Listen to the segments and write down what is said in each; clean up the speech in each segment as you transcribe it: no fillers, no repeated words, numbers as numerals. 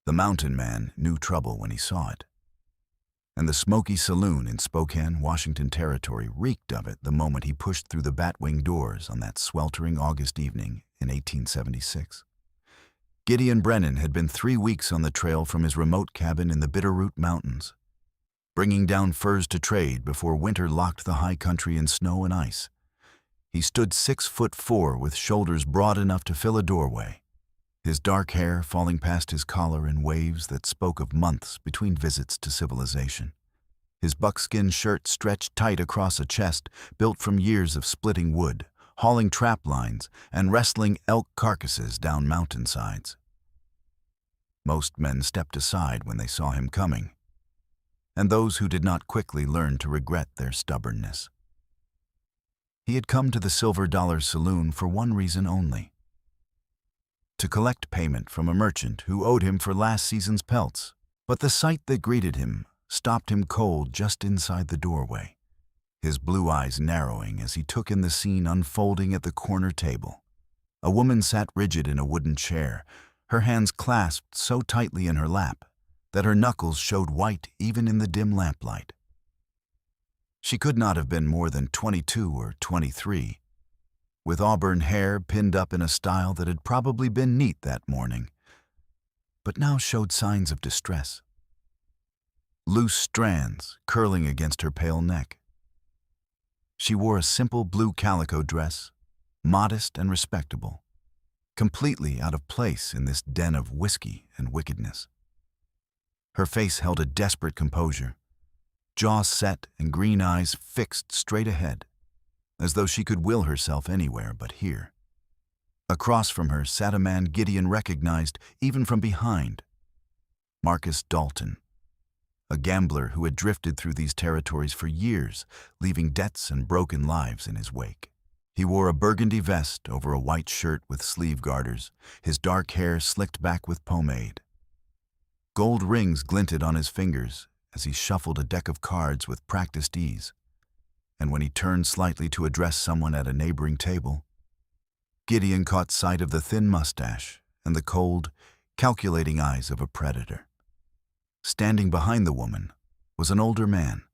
The mountain man knew trouble when he saw it. And the Smoky saloon in Spokane, Washington Territory reeked of it the moment he pushed through the batwing doors on that sweltering August evening in 1876. Gideon Brennan had been 3 weeks on the trail from his remote cabin in the Bitterroot Mountains, bringing down furs to trade before winter locked the high country in snow and ice. He stood 6'4" with shoulders broad enough to fill a doorway, his dark hair falling past his collar in waves that spoke of months between visits to civilization. His buckskin shirt stretched tight across a chest built from years of splitting wood, hauling trap lines, and wrestling elk carcasses down mountainsides. Most men stepped aside when they saw him coming, and those who did not quickly learned to regret their stubbornness. He had come to the Silver Dollar Saloon for one reason only: to collect payment from a merchant who owed him for last season's pelts. But the sight that greeted him stopped him cold just inside the doorway, his blue eyes narrowing as he took in the scene unfolding at the corner table. A woman sat rigid in a wooden chair, her hands clasped so tightly in her lap that her knuckles showed white even in the dim lamplight. She could not have been more than 22 or 23, with auburn hair pinned up in a style that had probably been neat that morning, but now showed signs of distress. Loose strands curling against her pale neck. She wore a simple blue calico dress, modest and respectable, completely out of place in this den of whiskey and wickedness. Her face held a desperate composure, jaw set and green eyes fixed straight ahead, as though she could will herself anywhere but here. Across from her sat a man Gideon recognized even from behind: Marcus Dalton, a gambler who had drifted through these territories for years, leaving debts and broken lives in his wake. He wore a burgundy vest over a white shirt with sleeve garters, his dark hair slicked back with pomade. Gold rings glinted on his fingers as he shuffled a deck of cards with practiced ease, and when he turned slightly to address someone at a neighboring table, Gideon caught sight of the thin mustache and the cold, calculating eyes of a predator. Standing behind the woman was an older man,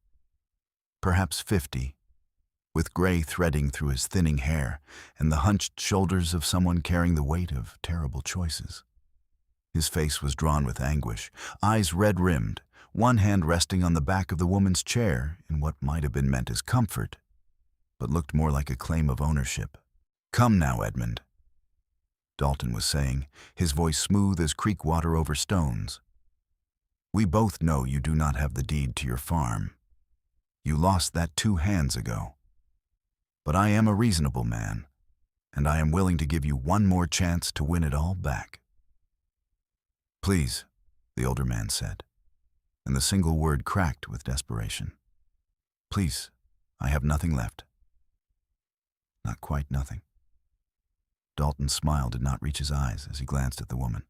perhaps 50, with gray threading through his thinning hair and the hunched shoulders of someone carrying the weight of terrible choices. His face was drawn with anguish, eyes red-rimmed, one hand resting on the back of the woman's chair in what might have been meant as comfort, but looked more like a claim of ownership. "Come now, Edmund," Dalton was saying, his voice smooth as creek water over stones. "We both know you do not have the deed to your farm. You lost that 2 hands ago. But I am a reasonable man, and I am willing to give you one more chance to win it all back." "Please," the older man said, and the single word cracked with desperation. "Please, I have nothing left." Not quite nothing. Dalton's smile did not reach his eyes as he glanced at the woman.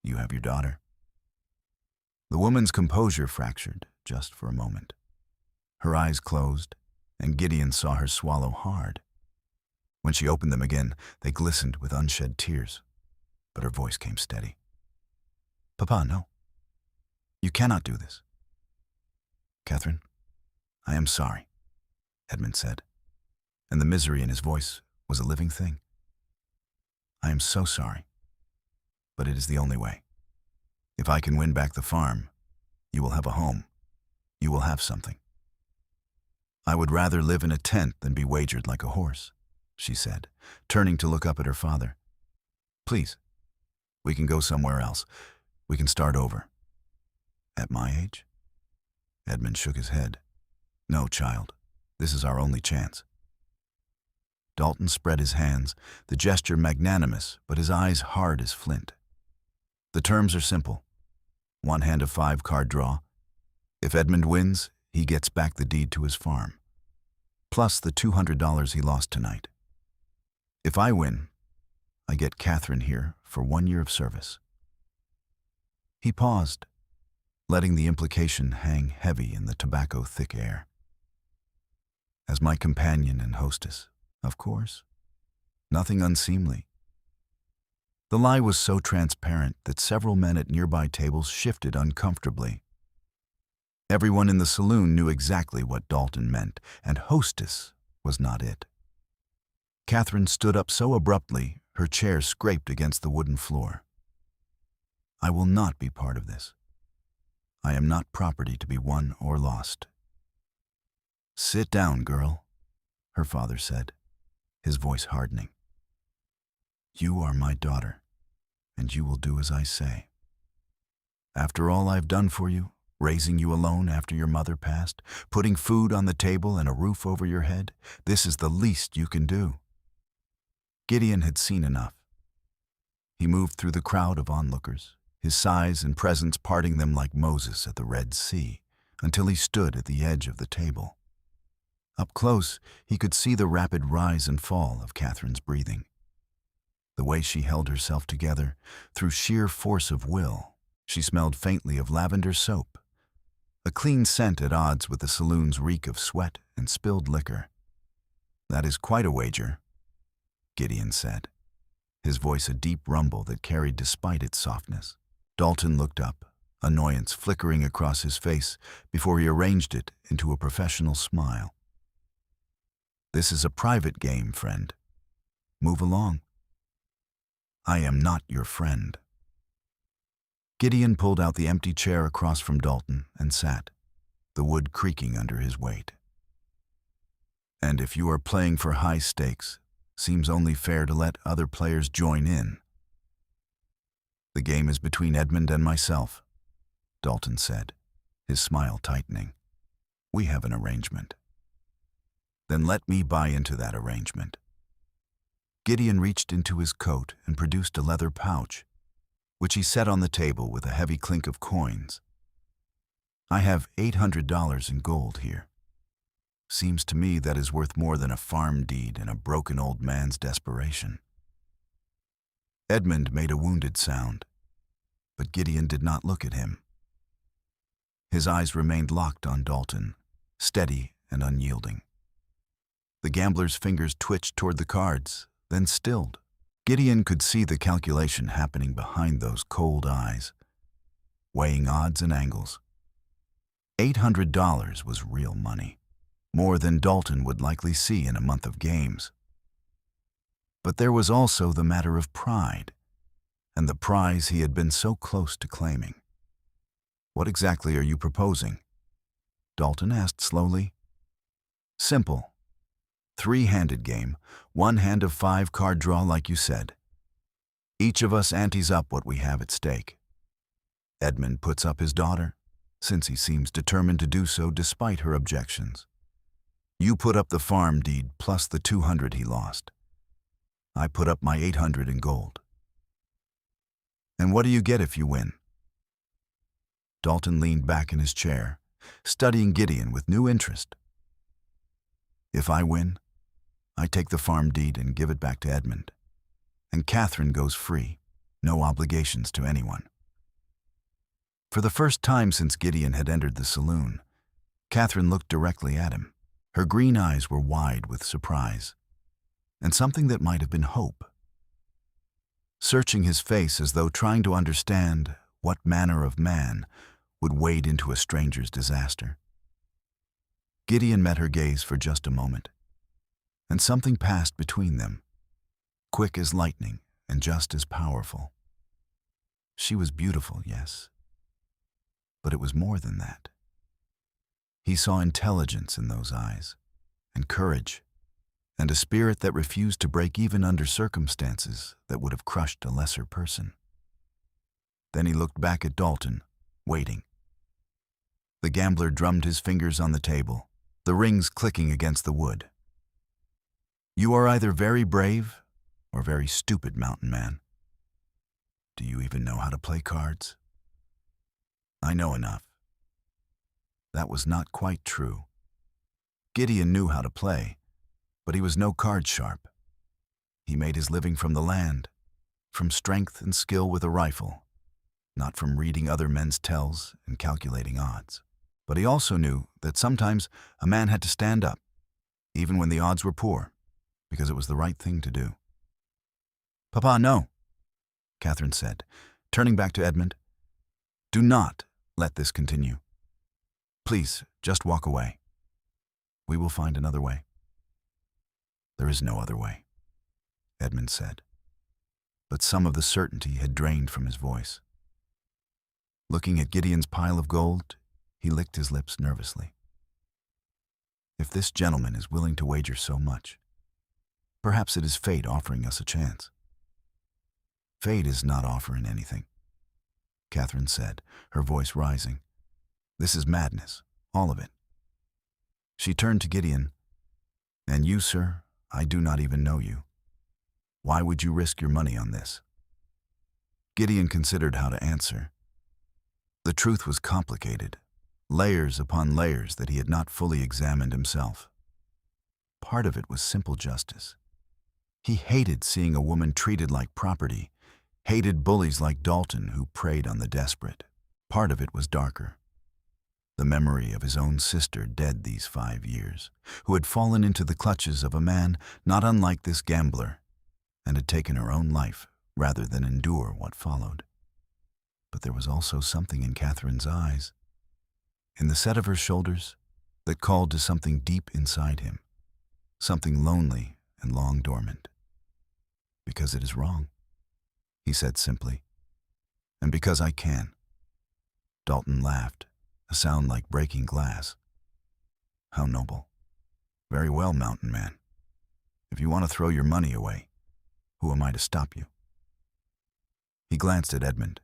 "You have your daughter." The woman's composure fractured just for a moment. Her eyes closed, and Gideon saw her swallow hard. When she opened them again, they glistened with unshed tears, but her voice came steady. "Papa, no. You cannot do this." "Katherine, I am sorry," Edmund said, and the misery in his voice was a living thing. "I am so sorry, but it is the only way. If I can win back the farm, you will have a home. You will have something." "I would rather live in a tent than be wagered like a horse," she said, turning to look up at her father. "Please, we can go somewhere else. We can start over." "At my age?" Edmund shook his head. "No, child. This is our only chance." Dalton spread his hands, the gesture magnanimous, but his eyes hard as flint. "The terms are simple. 1 hand of 5 card draw. If Edmund wins, he gets back the deed to his farm, plus the $200 he lost tonight. If I win, I get Katherine here for 1 year of service." He paused, letting the implication hang heavy in the tobacco-thick air. "As my companion and hostess, of course. Nothing unseemly." The lie was so transparent that several men at nearby tables shifted uncomfortably. Everyone in the saloon knew exactly what Dalton meant, and hostess was not it. Katherine stood up so abruptly, her chair scraped against the wooden floor. I will not be part of this. I am not property to be won or lost. Sit down, girl, her father said, his voice hardening. You are my daughter, and you will do as I say. After all I've done for you, raising you alone after your mother passed, putting food on the table and a roof over your head, this is the least you can do. Gideon had seen enough. He moved through the crowd of onlookers, his size and presence parting them like Moses at the Red Sea, until he stood at the edge of the table. Up close, he could see the rapid rise and fall of Katherine's breathing. The way she held herself together, through sheer force of will, she smelled faintly of lavender soap, a clean scent at odds with the saloon's reek of sweat and spilled liquor. That is quite a wager, Gideon said, his voice a deep rumble that carried despite its softness. Dalton looked up, annoyance flickering across his face before he arranged it into a professional smile. This is a private game, friend. Move along. I am not your friend. Gideon pulled out the empty chair across from Dalton and sat, the wood creaking under his weight. And if you are playing for high stakes, seems only fair to let other players join in. The game is between Edmund and myself, Dalton said, his smile tightening. We have an arrangement. Then let me buy into that arrangement. Gideon reached into his coat and produced a leather pouch, which he set on the table with a heavy clink of coins. I have $800 in gold here. Seems to me that is worth more than a farm deed and a broken old man's desperation. Edmund made a wounded sound, but Gideon did not look at him. His eyes remained locked on Dalton, steady and unyielding. The gambler's fingers twitched toward the cards, then stilled. Gideon could see the calculation happening behind those cold eyes, weighing odds and angles. $800 was real money, more than Dalton would likely see in a month of games. But there was also the matter of pride, and the prize he had been so close to claiming. What exactly are you proposing? Dalton asked slowly. Simple. Three-handed game, one hand of 5 card draw like you said. Each of us antes up what we have at stake. Edmund puts up his daughter, since he seems determined to do so despite her objections. You put up the farm deed plus the 200 he lost. I put up my 800 in gold. And what do you get if you win? Dalton leaned back in his chair, studying Gideon with new interest. If I win, I take the farm deed and give it back to Edmund. And Katherine goes free, no obligations to anyone. For the first time since Gideon had entered the saloon, Katherine looked directly at him. Her green eyes were wide with surprise, and something that might have been hope. Searching his face as though trying to understand what manner of man would wade into a stranger's disaster. Gideon met her gaze for just a moment, and something passed between them, quick as lightning and just as powerful. She was beautiful, yes, but it was more than that. He saw intelligence in those eyes, and courage, and a spirit that refused to break even under circumstances that would have crushed a lesser person. Then he looked back at Dalton, waiting. The gambler drummed his fingers on the table, the rings clicking against the wood. You are either very brave or very stupid, mountain man. Do you even know how to play cards? I know enough. That was not quite true. Gideon knew how to play, but he was no card sharp. He made his living from the land, from strength and skill with a rifle, not from reading other men's tells and calculating odds. But he also knew that sometimes a man had to stand up, even when the odds were poor, because it was the right thing to do. Papa, no, Katherine said, turning back to Edmund. Do not let this continue. Please, just walk away. We will find another way. There is no other way, Edmund said, but some of the certainty had drained from his voice. Looking at Gideon's pile of gold, he licked his lips nervously. If this gentleman is willing to wager so much, perhaps it is fate offering us a chance. Fate is not offering anything, Katherine said, her voice rising. This is madness, all of it. She turned to Gideon. And you, sir, I do not even know you. Why would you risk your money on this? Gideon considered how to answer. The truth was complicated, layers upon layers that he had not fully examined himself. Part of it was simple justice. He hated seeing a woman treated like property, hated bullies like Dalton who preyed on the desperate. Part of it was darker. The memory of his own sister dead these 5 years, who had fallen into the clutches of a man not unlike this gambler, and had taken her own life rather than endure what followed. But there was also something in Katherine's eyes, in the set of her shoulders, that called to something deep inside him, something lonely and long dormant. Because it is wrong, he said simply, and because I can. Dalton laughed, a sound like breaking glass. How noble. Very well, mountain man. If you want to throw your money away, who am I to stop you? He glanced at Edmund.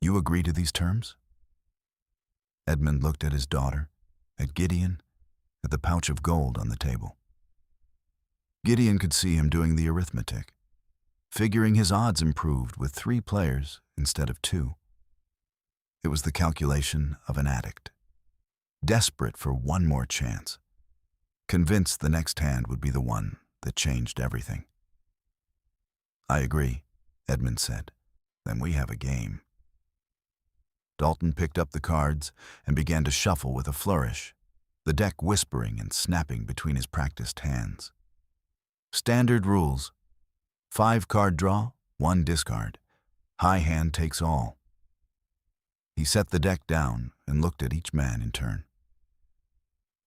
You agree to these terms? Edmund looked at his daughter, at Gideon, at the pouch of gold on the table. Gideon could see him doing the arithmetic, figuring his odds improved with 3 players instead of 2. It was the calculation of an addict, desperate for one more chance, convinced the next hand would be the one that changed everything. I agree, Edmund said. Then we have a game. Dalton picked up the cards and began to shuffle with a flourish, the deck whispering and snapping between his practiced hands. Standard rules. 5-card draw, 1 discard. High hand takes all. He set the deck down and looked at each man in turn.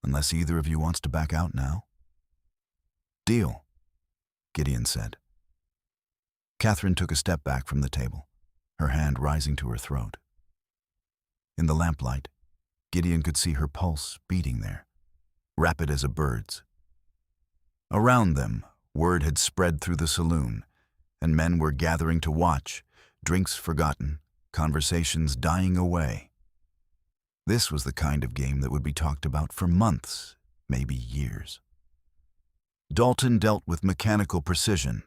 Unless either of you wants to back out now? Deal, Gideon said. Katherine took a step back from the table, her hand rising to her throat. In the lamplight, Gideon could see her pulse beating there, rapid as a bird's. Around them, word had spread through the saloon, and men were gathering to watch, drinks forgotten, conversations dying away. This was the kind of game that would be talked about for months, maybe years. Dalton dealt with mechanical precision,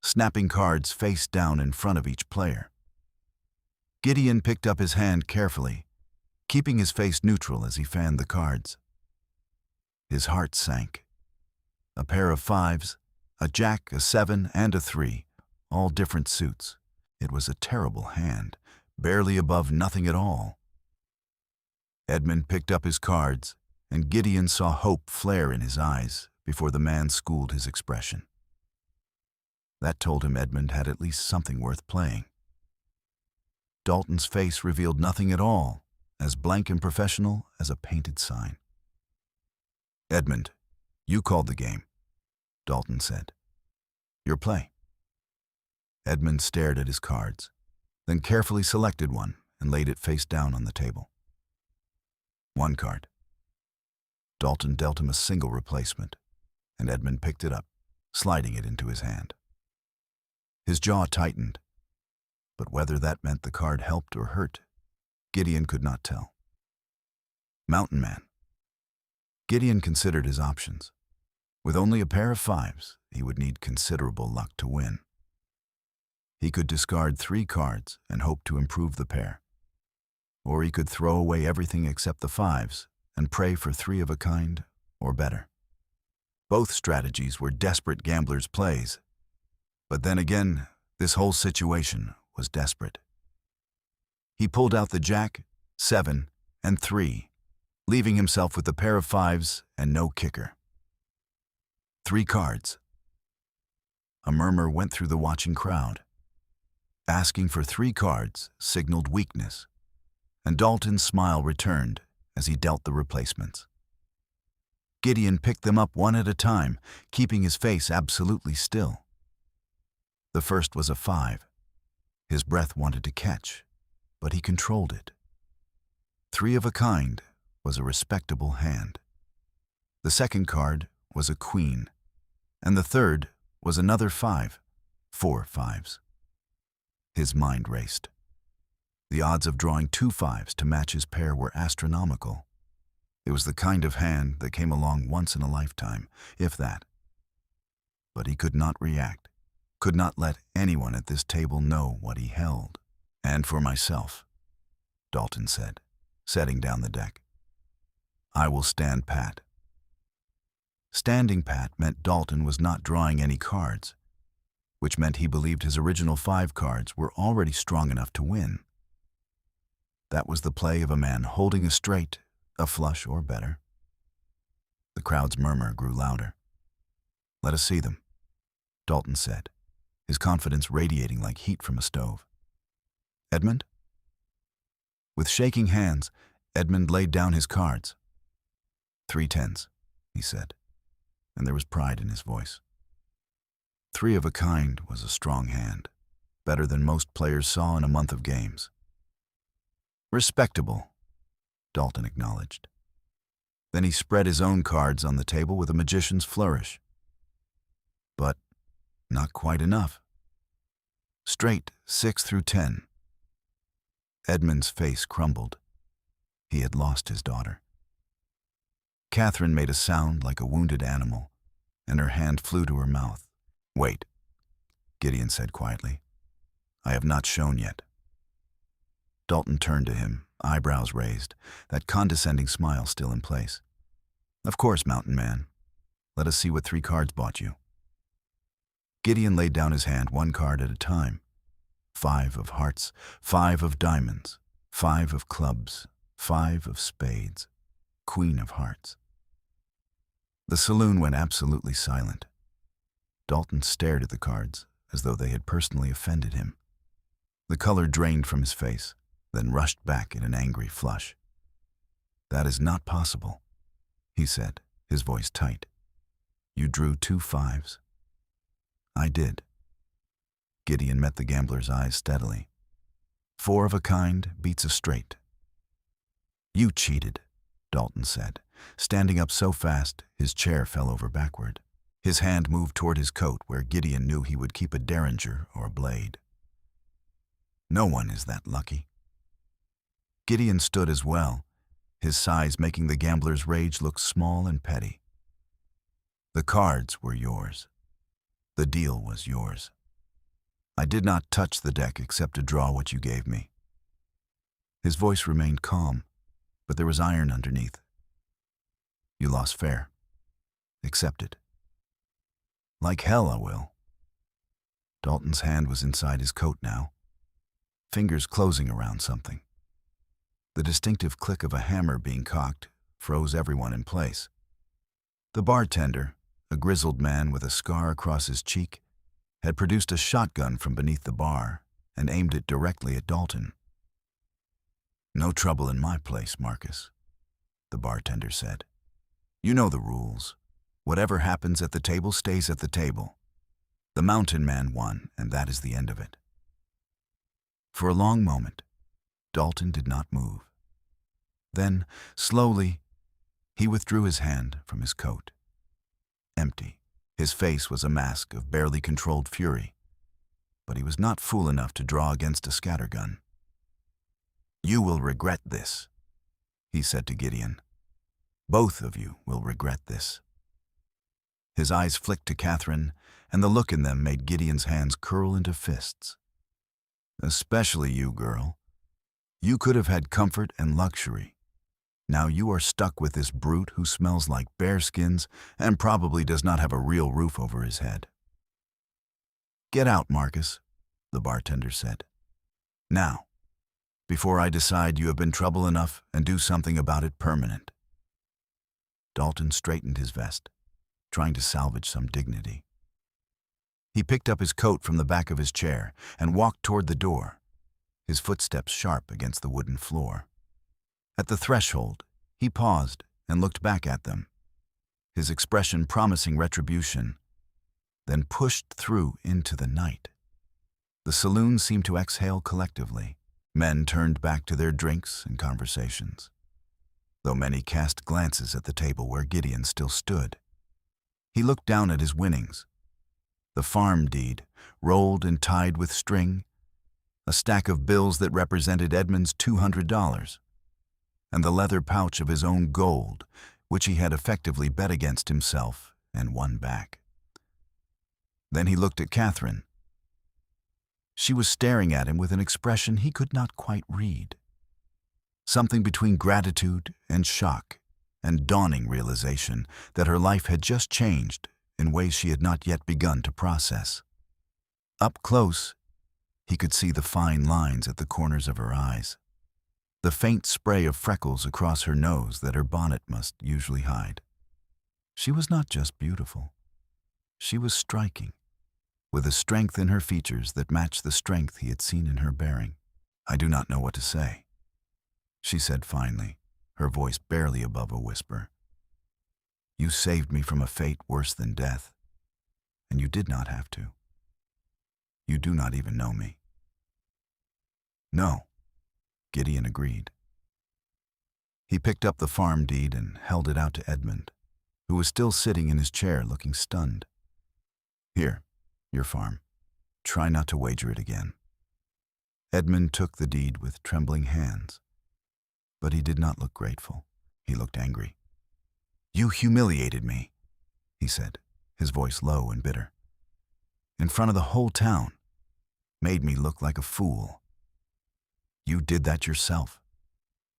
snapping cards face down in front of each player. Gideon picked up his hand carefully, keeping his face neutral as he fanned the cards. His heart sank. A pair of 5s, a jack, a 7, and a 3, all different suits. It was a terrible hand, barely above nothing at all. Edmund picked up his cards, and Gideon saw hope flare in his eyes before the man schooled his expression. That told him Edmund had at least something worth playing. Dalton's face revealed nothing at all, as blank and professional as a painted sign. Edmund, you called the game, Dalton said. Your play. Edmund stared at his cards, then carefully selected one and laid it face down on the table. 1 card. Dalton dealt him a single replacement, and Edmund picked it up, sliding it into his hand. His jaw tightened, but whether that meant the card helped or hurt, Gideon could not tell. Mountain Man. Gideon considered his options. With only a pair of 5s, he would need considerable luck to win. He could discard 3 cards and hope to improve the pair. Or he could throw away everything except the 5s and pray for 3 of a kind or better. Both strategies were desperate gamblers' plays. But then again, this whole situation was desperate. He pulled out the jack, 7, and 3, leaving himself with a pair of 5s and no kicker. 3 cards. A murmur went through the watching crowd. Asking for 3 cards signaled weakness, and Dalton's smile returned as he dealt the replacements. Gideon picked them up one at a time, keeping his face absolutely still. The first was a 5. His breath wanted to catch, but he controlled it. 3 of a kind was a respectable hand. The second card was a queen, and the third was another 5, 4 5s. His mind raced. The odds of drawing 2 5s to match his pair were astronomical. It was the kind of hand that came along once in a lifetime, if that. But he could not react, could not let anyone at this table know what he held. "And for myself," Dalton said, setting down the deck, "I will stand pat." Standing pat meant Dalton was not drawing any cards, which meant he believed his original 5 cards were already strong enough to win. That was the play of a man holding a straight, a flush or better. The crowd's murmur grew louder. "Let us see them," Dalton said, his confidence radiating like heat from a stove. "Edmund?" With shaking hands, Edmund laid down his cards. 3 10s, he said, and there was pride in his voice. 3 of a kind was a strong hand, better than most players saw in a month of games. "Respectable," Dalton acknowledged. Then he spread his own cards on the table with a magician's flourish. But not quite enough. Straight 6 through 10. Edmund's face crumbled. He had lost his daughter. Katherine made a sound like a wounded animal, and her hand flew to her mouth. "Wait," Gideon said quietly. "I have not shown yet." Dalton turned to him, eyebrows raised, that condescending smile still in place. "Of course, mountain man. Let us see what 3 cards bought you." Gideon laid down his hand 1 card at a time. 5 of hearts, 5 of diamonds, 5 of clubs, 5 of spades, queen of hearts. The saloon went absolutely silent. Dalton stared at the cards as though they had personally offended him. The color drained from his face, then rushed back in an angry flush. "That is not possible," he said, his voice tight. "You drew 2 5s. "I did." Gideon met the gambler's eyes steadily. 4 of a kind beats a straight. "You cheated," Dalton said, standing up so fast his chair fell over backward. His hand moved toward his coat where Gideon knew he would keep a derringer or a blade. "No one is that lucky." Gideon stood as well, his size making the gambler's rage look small and petty. "The cards were yours. The deal was yours. I did not touch the deck except to draw what you gave me." His voice remained calm, but there was iron underneath. "You lost fair. Accept it." "Like hell I will." Dalton's hand was inside his coat now, fingers closing around something. The distinctive click of a hammer being cocked froze everyone in place. The bartender, a grizzled man with a scar across his cheek, had produced a shotgun from beneath the bar and aimed it directly at Dalton. "No trouble in my place, Marcus," the bartender said. "You know the rules. Whatever happens at the table stays at the table. The mountain man won, and that is the end of it." For a long moment, Dalton did not move. Then, slowly, he withdrew his hand from his coat. Empty, his face was a mask of barely controlled fury, but he was not fool enough to draw against a scattergun. "You will regret this," he said to Gideon. "Both of you will regret this." His eyes flicked to Katherine, and the look in them made Gideon's hands curl into fists. "Especially you, girl. You could have had comfort and luxury. Now you are stuck with this brute who smells like bearskins and probably does not have a real roof over his head." "Get out, Marcus," the bartender said. "Now, before I decide you have been trouble enough and do something about it permanent." Dalton straightened his vest, trying to salvage some dignity. He picked up his coat from the back of his chair and walked toward the door, his footsteps sharp against the wooden floor. At the threshold, he paused and looked back at them, his expression promising retribution, then pushed through into the night. The saloon seemed to exhale collectively. Men turned back to their drinks and conversations, though many cast glances at the table where Gideon still stood. He looked down at his winnings. The farm deed, rolled and tied with string, a stack of bills that represented Edmund's $200, and the leather pouch of his own gold, which he had effectively bet against himself and won back. Then he looked at Katherine. She was staring at him with an expression he could not quite read. Something between gratitude and shock and dawning realization that her life had just changed in ways she had not yet begun to process. Up close, he could see the fine lines at the corners of her eyes, the faint spray of freckles across her nose that her bonnet must usually hide. She was not just beautiful. She was striking, with a strength in her features that matched the strength he had seen in her bearing. "I do not know what to say," she said finally, her voice barely above a whisper. "You saved me from a fate worse than death, and you did not have to. You do not even know me." "No," Gideon agreed. He picked up the farm deed and held it out to Edmund, who was still sitting in his chair looking stunned. "Here, your farm. Try not to wager it again." Edmund took the deed with trembling hands, but he did not look grateful. He looked angry. "You humiliated me," he said, his voice low and bitter. "In front of the whole town. Made me look like a fool." "You did that yourself,"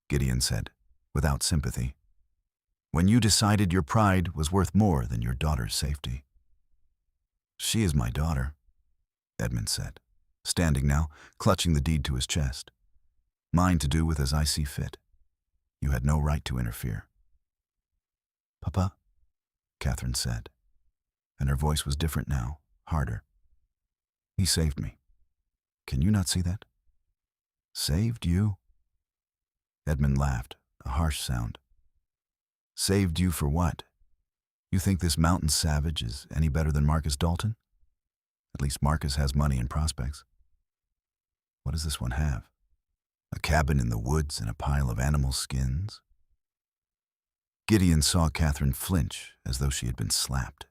Gideon said, without sympathy, "when you decided your pride was worth more than your daughter's safety." "She is my daughter," Edmund said, standing now, clutching the deed to his chest. "Mine to do with as I see fit. You had no right to interfere." "Papa," Katherine said, and her voice was different now, harder. "He saved me. Can you not see that?" "Saved you?" Edmund laughed, a harsh sound. "Saved you for what? You think this mountain savage is any better than Marcus Dalton? At least Marcus has money and prospects. What does this one have? A cabin in the woods and a pile of animal skins?" Gideon saw Katherine flinch as though she had been slapped.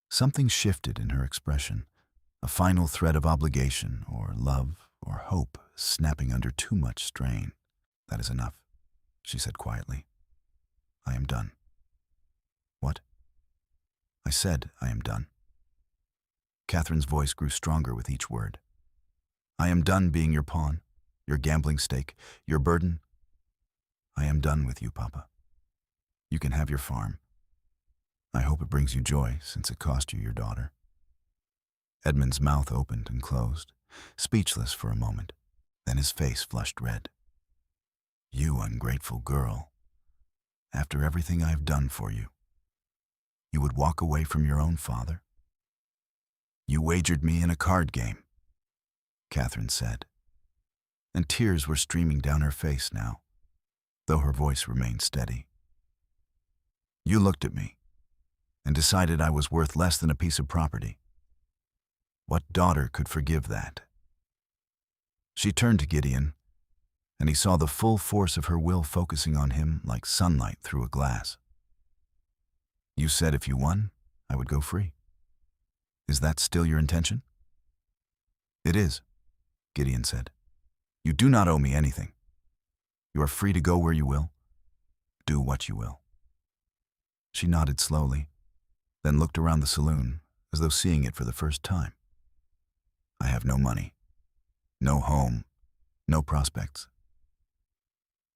Something shifted in her expression, a final thread of obligation or love or hope snapping under too much strain. "That is enough," she said quietly. "I am done." "What?" "I said I am done." Katherine's voice grew stronger with each word. "I am done being your pawn, your gambling stake, your burden. I am done with you, Papa. You can have your farm. I hope it brings you joy since it cost you your daughter." Edmund's mouth opened and closed, speechless for a moment. Then his face flushed red. "You ungrateful girl. After everything I've done for you, you would walk away from your own father? You wagered me in a card game," Katherine said, and tears were streaming down her face now, though her voice remained steady. "You looked at me and decided I was worth less than a piece of property. What daughter could forgive that?" She turned to Gideon, and he saw the full force of her will focusing on him like sunlight through a glass. "You said if you won, I would go free. Is that still your intention?" "It is," Gideon said. "You do not owe me anything. You are free to go where you will, do what you will." She nodded slowly, then looked around the saloon as though seeing it for the first time. "I have no money, no home, no prospects."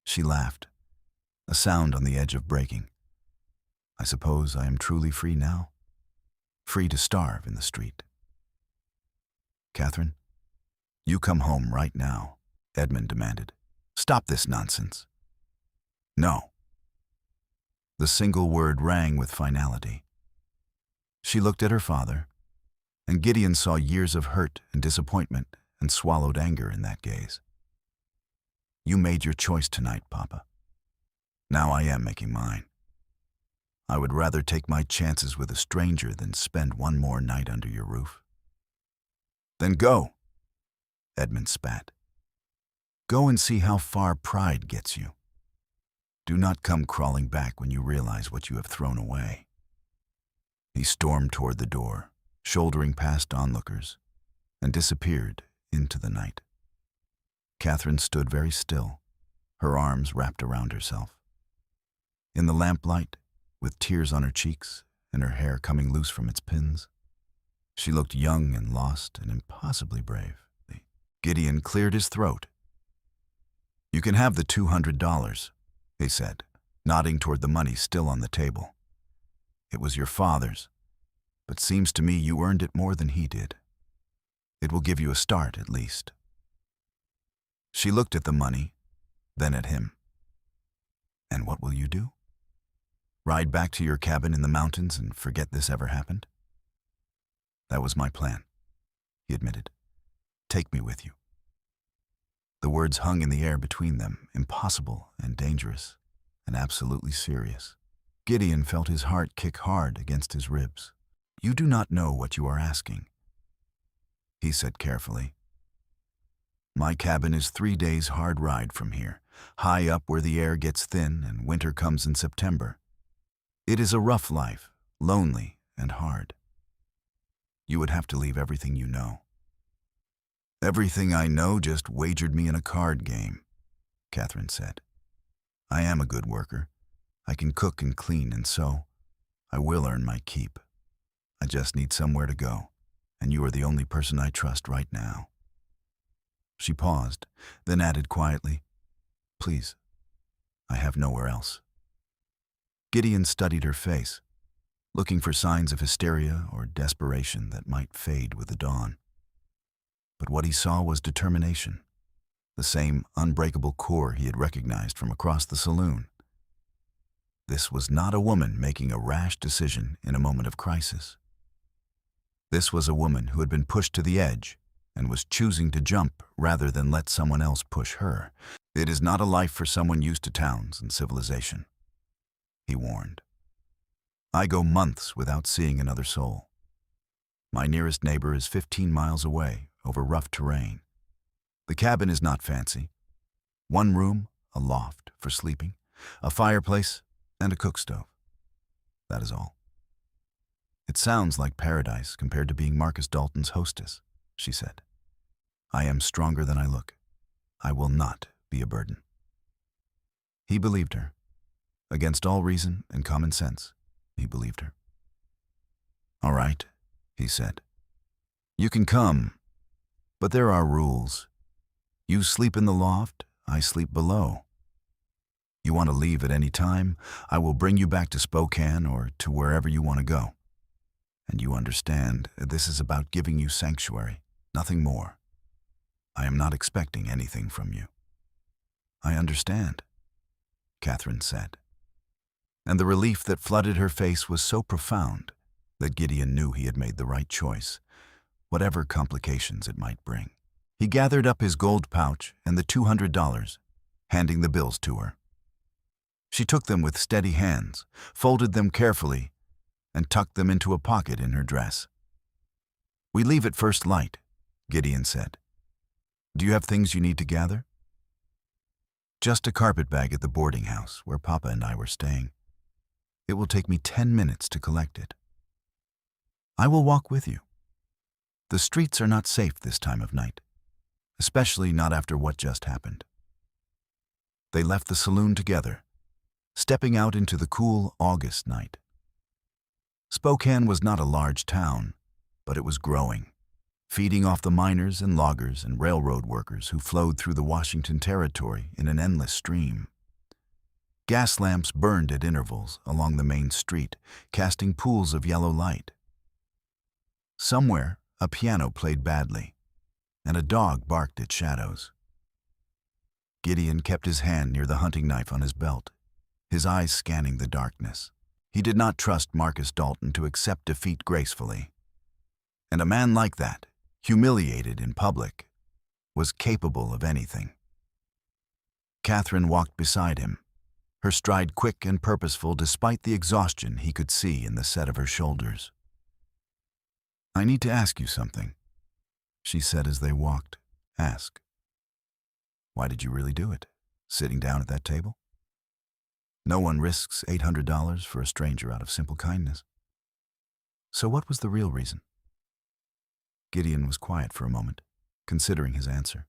She laughed, a sound on the edge of breaking. "I suppose I am truly free now, free to starve in the street." "Katherine, you come home right now," Edmund demanded. "Stop this nonsense." "No." The single word rang with finality. She looked at her father, And Gideon saw years of hurt and disappointment and swallowed anger in that gaze. You made your choice tonight, Papa. Now I am making mine. I would rather take my chances with a stranger than spend one more night under your roof. Then go, Edmund spat. Go and see how far pride gets you. Do not come crawling back when you realize what you have thrown away. He stormed toward the door, shouldering past onlookers, and disappeared into the night. Katherine stood very still, her arms wrapped around herself. In the lamplight, with tears on her cheeks and her hair coming loose from its pins, she looked young and lost and impossibly brave. Gideon cleared his throat. You can have the $200, he said, nodding toward the money still on the table. It was your father's, but seems to me you earned it more than he did. It will give you a start, at least. She looked at the money, then at him. And what will you do? Ride back to your cabin in the mountains and forget this ever happened? That was my plan, he admitted. Take me with you. The words hung in the air between them, impossible and dangerous and absolutely serious. Gideon felt his heart kick hard against his ribs. You do not know what you are asking, he said carefully. My cabin is 3 days' hard ride from here, high up where the air gets thin and winter comes in September. It is a rough life, lonely and hard. You would have to leave everything you know. Everything I know just wagered me in a card game, Katherine said. I am a good worker. I can cook and clean, and so I will earn my keep. I just need somewhere to go, and you are the only person I trust right now. She paused, then added quietly, Please, I have nowhere else. Gideon studied her face, looking for signs of hysteria or desperation that might fade with the dawn. But what he saw was determination, the same unbreakable core he had recognized from across the saloon. This was not a woman making a rash decision in a moment of crisis. This was a woman who had been pushed to the edge and was choosing to jump rather than let someone else push her. It is not a life for someone used to towns and civilization, he warned. I go months without seeing another soul. My nearest neighbor is 15 miles away over rough terrain. The cabin is not fancy. 1 room, a loft for sleeping, a fireplace, and a cook stove. That is all. It sounds like paradise compared to being Marcus Dalton's hostess, she said. I am stronger than I look. I will not be a burden. He believed her. Against all reason and common sense, he believed her. All right, he said. You can come, but there are rules. You sleep in the loft, I sleep below. You want to leave at any time, I will bring you back to Spokane or to wherever you want to go. And you understand, this is about giving you sanctuary, nothing more. I am not expecting anything from you. I understand, Katherine said. And the relief that flooded her face was so profound that Gideon knew he had made the right choice, whatever complications it might bring. He gathered up his gold pouch and the $200, handing the bills to her. She took them with steady hands, folded them carefully, and tucked them into a pocket in her dress. We leave at first light, Gideon said. Do you have things you need to gather? Just a carpet bag at the boarding house where Papa and I were staying. It will take me 10 minutes to collect it. I will walk with you. The streets are not safe this time of night, especially not after what just happened. They left the saloon together, stepping out into the cool August night. Spokane was not a large town, but it was growing, feeding off the miners and loggers and railroad workers who flowed through the Washington Territory in an endless stream. Gas lamps burned at intervals along the main street, casting pools of yellow light. Somewhere, a piano played badly, and a dog barked at shadows. Gideon kept his hand near the hunting knife on his belt, his eyes scanning the darkness. He did not trust Marcus Dalton to accept defeat gracefully. And a man like that, humiliated in public, was capable of anything. Katherine walked beside him, her stride quick and purposeful despite the exhaustion he could see in the set of her shoulders. "I need to ask you something," she said as they walked. "Ask. Why did you really do it, sitting down at that table? No one risks $800 for a stranger out of simple kindness. So what was the real reason?" Gideon was quiet for a moment, considering his answer.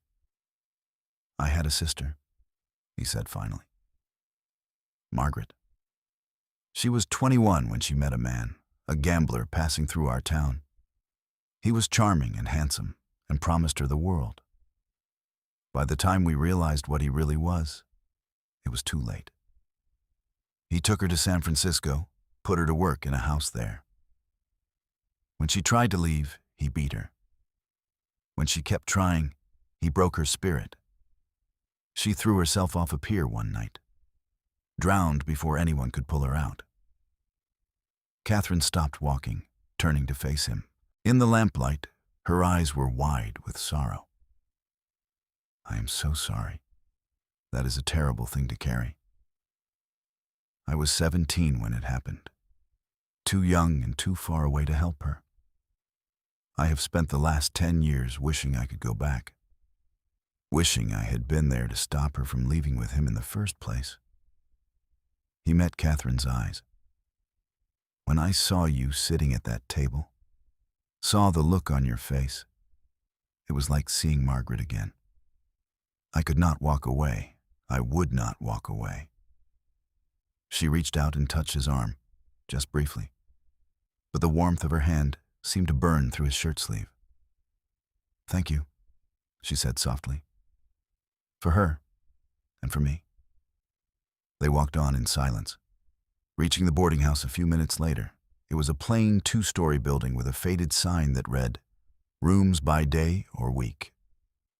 "I had a sister," he said finally. "Margaret. She was 21 when she met a man, a gambler passing through our town. He was charming and handsome and promised her the world. By the time we realized what he really was, it was too late. He took her to San Francisco, put her to work in a house there. When she tried to leave, he beat her. When she kept trying, he broke her spirit. She threw herself off a pier one night, drowned before anyone could pull her out." Katherine stopped walking, turning to face him. In the lamplight, her eyes were wide with sorrow. "I am so sorry. That is a terrible thing to carry. I was 17 when it happened, too young and too far away to help her. I have spent the last 10 years wishing I could go back, wishing I had been there to stop her from leaving with him in the first place." He met Katherine's eyes. "When I saw you sitting at that table, saw the look on your face, it was like seeing Margaret again. I could not walk away. I would not walk away." She reached out and touched his arm, just briefly, but the warmth of her hand seemed to burn through his shirt sleeve. "Thank you," she said softly. "For her, and for me." They walked on in silence. Reaching the boarding house a few minutes later, it was a plain 2-story building with a faded sign that read, "Rooms by day or week."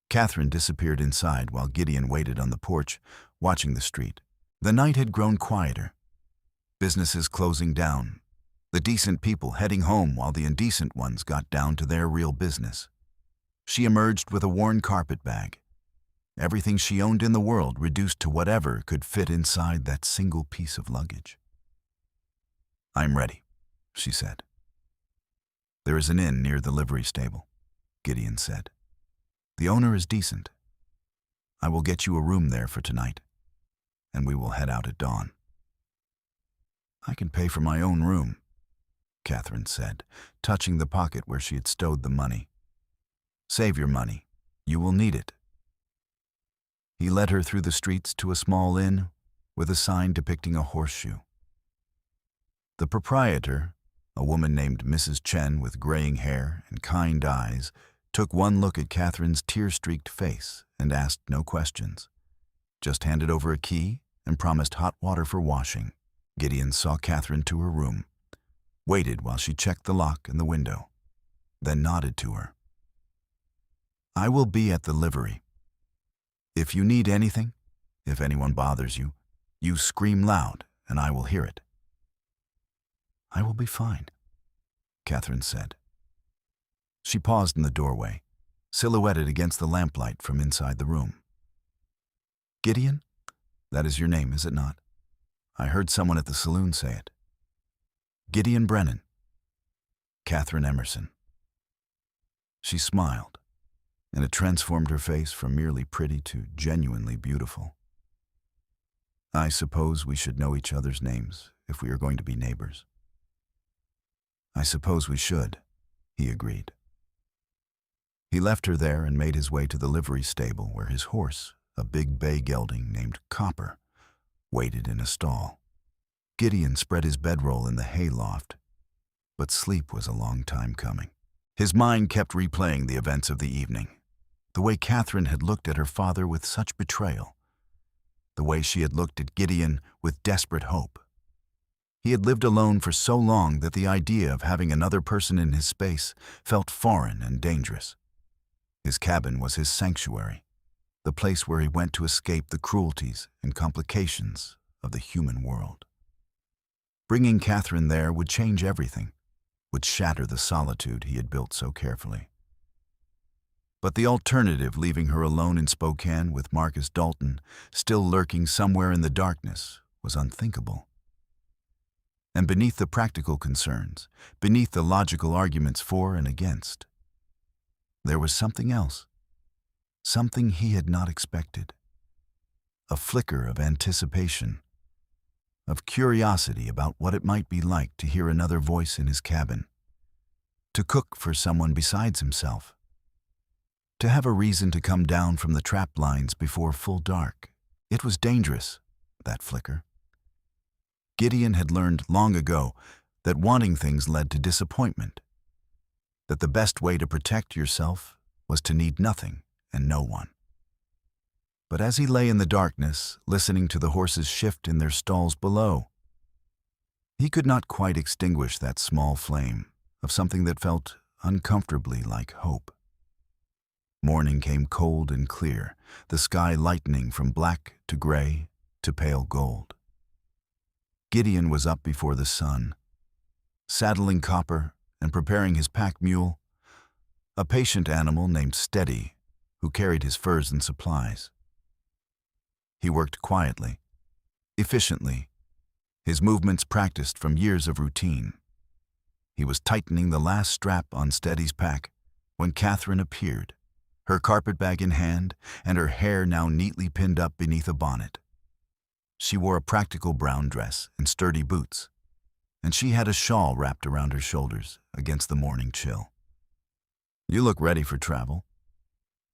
Katherine disappeared inside while Gideon waited on the porch, watching the street. The night had grown quieter. Businesses closing down, the decent people heading home while the indecent ones got down to their real business. She emerged with a worn carpet bag, everything she owned in the world reduced to whatever could fit inside that single piece of luggage. "I'm ready," she said. "There is an inn near the livery stable," Gideon said. "The owner is decent. I will get you a room there for tonight, and we will head out at dawn." "I can pay for my own room," Katherine said, touching the pocket where she had stowed the money. "Save your money. You will need it." He led her through the streets to a small inn with a sign depicting a horseshoe. The proprietor, a woman named Mrs. Chen with graying hair and kind eyes, took one look at Katherine's tear-streaked face and asked no questions, just handed over a key and promised hot water for washing. Gideon saw Katherine to her room, waited while she checked the lock and the window, then nodded to her. "I will be at the livery. If you need anything, if anyone bothers you, you scream loud and I will hear it." "I will be fine," Katherine said. She paused in the doorway, silhouetted against the lamplight from inside the room. "Gideon? That is your name, is it not? I heard someone at the saloon say it." "Gideon Brennan. Katherine Emerson." She smiled, and it transformed her face from merely pretty to genuinely beautiful. "I suppose we should know each other's names if we are going to be neighbors." "I suppose we should," he agreed. He left her there and made his way to the livery stable where his horse, a big bay gelding named Copper, waited in a stall. Gideon spread his bedroll in the hay loft, but sleep was a long time coming. His mind kept replaying the events of the evening, the way Katherine had looked at her father with such betrayal, the way she had looked at Gideon with desperate hope. He had lived alone for so long that the idea of having another person in his space felt foreign and dangerous. His cabin was his sanctuary, the place where he went to escape the cruelties and complications of the human world. Bringing Katherine there would change everything. would shatter the solitude he had built so carefully. But the alternative, leaving her alone in Spokane with Marcus Dalton still lurking somewhere in the darkness, was unthinkable. And beneath the practical concerns, beneath the logical arguments for and against, there was something else, something he had not expected. A flicker of anticipation, of curiosity about what it might be like to hear another voice in his cabin, to cook for someone besides himself, to have a reason to come down from the trap lines before full dark. It was dangerous, that flicker. Gideon had learned long ago that wanting things led to disappointment, that the best way to protect yourself was to need nothing and no one. But as he lay in the darkness, listening to the horses shift in their stalls below, he could not quite extinguish that small flame of something that felt uncomfortably like hope. Morning came cold and clear, the sky lightening from black to gray to pale gold. Gideon was up before the sun, saddling Copper and preparing his pack mule, a patient animal named Steady, who carried his furs and supplies. He worked quietly, efficiently, his movements practiced from years of routine. He was tightening the last strap on Steady's pack when Katherine appeared, her carpetbag in hand and her hair now neatly pinned up beneath a bonnet. She wore a practical brown dress and sturdy boots, and she had a shawl wrapped around her shoulders against the morning chill. "You look ready for travel,"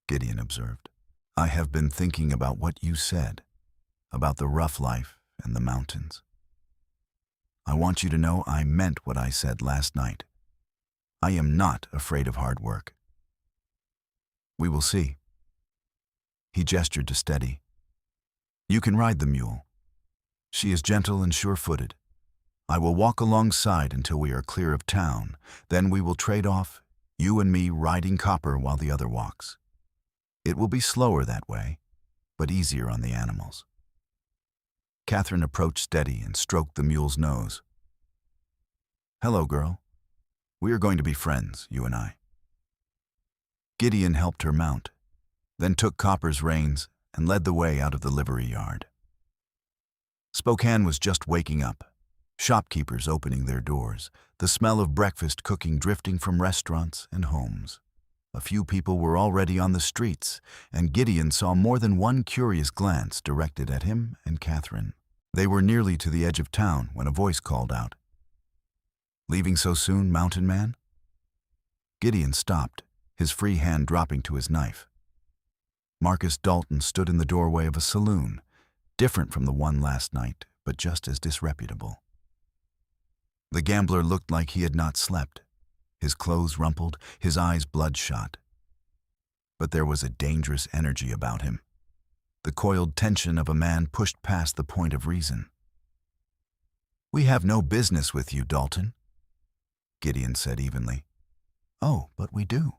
Gideon observed. "I have been thinking about what you said, about the rough life and the mountains. I want you to know I meant what I said last night. I am not afraid of hard work. We will see." He gestured to Steady. "You can ride the mule. She is gentle and sure-footed. I will walk alongside until we are clear of town. Then we will trade off, you and me riding Copper while the other walks. It will be slower that way, but easier on the animals." Katherine approached Steady and stroked the mule's nose. "Hello, girl. We are going to be friends, you and I." Gideon helped her mount, then took Copper's reins and led the way out of the livery yard. Spokane was just waking up, shopkeepers opening their doors, the smell of breakfast cooking drifting from restaurants and homes. A few people were already on the streets, and Gideon saw more than one curious glance directed at him and Katherine. They were nearly to the edge of town when a voice called out, "Leaving so soon, mountain man?" Gideon stopped, his free hand dropping to his knife. Marcus Dalton stood in the doorway of a saloon, different from the one last night, but just as disreputable. The gambler looked like he had not slept, his clothes rumpled, his eyes bloodshot. But there was a dangerous energy about him, the coiled tension of a man pushed past the point of reason. "We have no business with you, Dalton," Gideon said evenly. "Oh, but we do."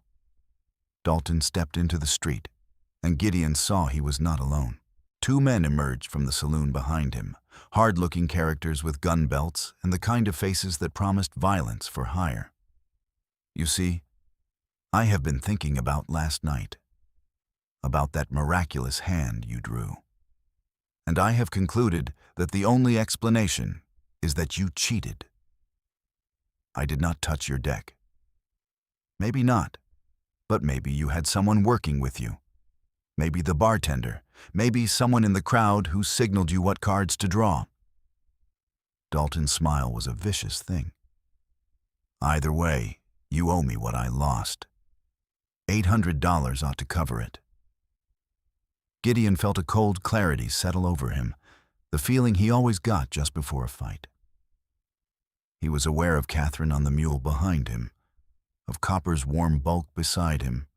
Dalton stepped into the street, and Gideon saw he was not alone. Two men emerged from the saloon behind him, hard-looking characters with gun belts and the kind of faces that promised violence for hire. "You see, I have been thinking about last night, about that miraculous hand you drew. And I have concluded that the only explanation is that you cheated. I did not touch your deck. Maybe not, but maybe you had someone working with you. Maybe the bartender, maybe someone in the crowd who signaled you what cards to draw." Dalton's smile was a vicious thing. "Either way, you owe me what I lost. $800 ought to cover it." Gideon felt a cold clarity settle over him, the feeling he always got just before a fight. He was aware of Katherine on the mule behind him, of Copper's warm bulk beside him,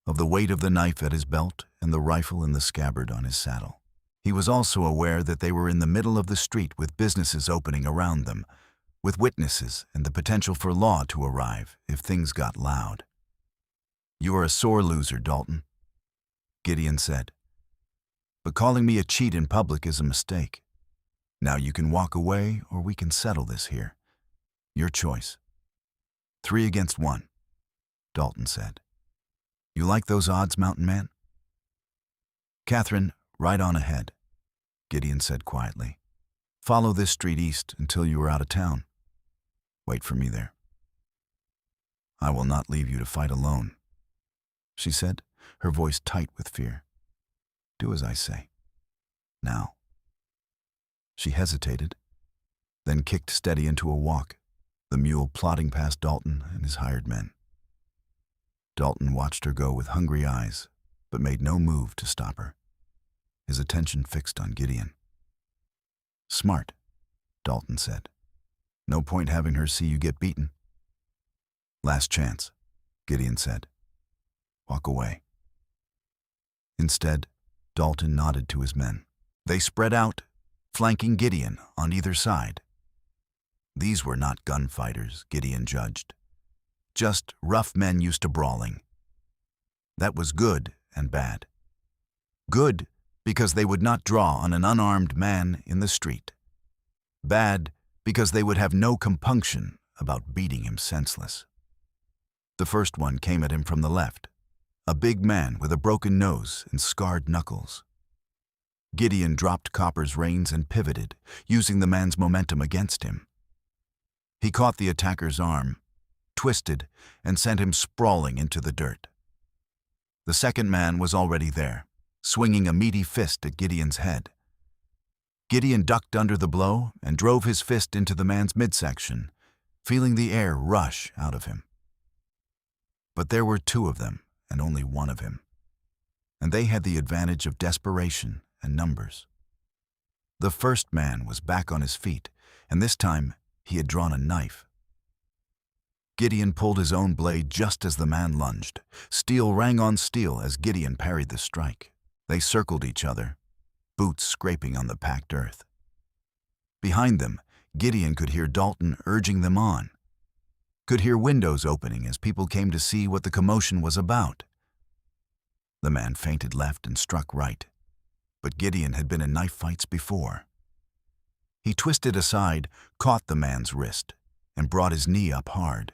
of the weight of the knife at his belt and the rifle in the scabbard on his saddle. He was also aware that they were in the middle of the street with businesses opening around them, with witnesses and the potential for law to arrive if things got loud. "You are a sore loser, Dalton," Gideon said. "But calling me a cheat in public is a mistake. Now you can walk away or we can settle this here. Your choice." 3 against 1, Dalton said. You like those odds, mountain man? Katherine, right on ahead, Gideon said quietly. Follow this street east until you are out of town. Wait for me there. I will not leave you to fight alone, she said, her voice tight with fear. Do as I say. Now. She hesitated, then kicked steady into a walk, the mule plodding past Dalton and his hired men. Dalton watched her go with hungry eyes, but made no move to stop her, his attention fixed on Gideon. Smart, Dalton said. No point having her see you get beaten. Last chance, Gideon said. Walk away. Instead, Dalton nodded to his men. They spread out, flanking Gideon on either side. These were not gunfighters, Gideon judged. Just rough men used to brawling. That was good and bad. Good because they would not draw on an unarmed man in the street. Bad because they would have no compunction about beating him senseless. The first one came at him from the left, a big man with a broken nose and scarred knuckles. Gideon dropped Copper's reins and pivoted, using the man's momentum against him. He caught the attacker's arm, twisted, and sent him sprawling into the dirt. The second man was already there, swinging a meaty fist at Gideon's head. Gideon ducked under the blow and drove his fist into the man's midsection, feeling the air rush out of him. But there were 2 of them and only 1 of him, and they had the advantage of desperation and numbers. The first man was back on his feet, and this time he had drawn a knife. Gideon pulled his own blade just as the man lunged. Steel rang on steel as Gideon parried the strike. They circled each other, boots scraping on the packed earth. Behind them, Gideon could hear Dalton urging them on, could hear windows opening as people came to see what the commotion was about. The man feinted left and struck right, but Gideon had been in knife fights before. He twisted aside, caught the man's wrist, and brought his knee up hard.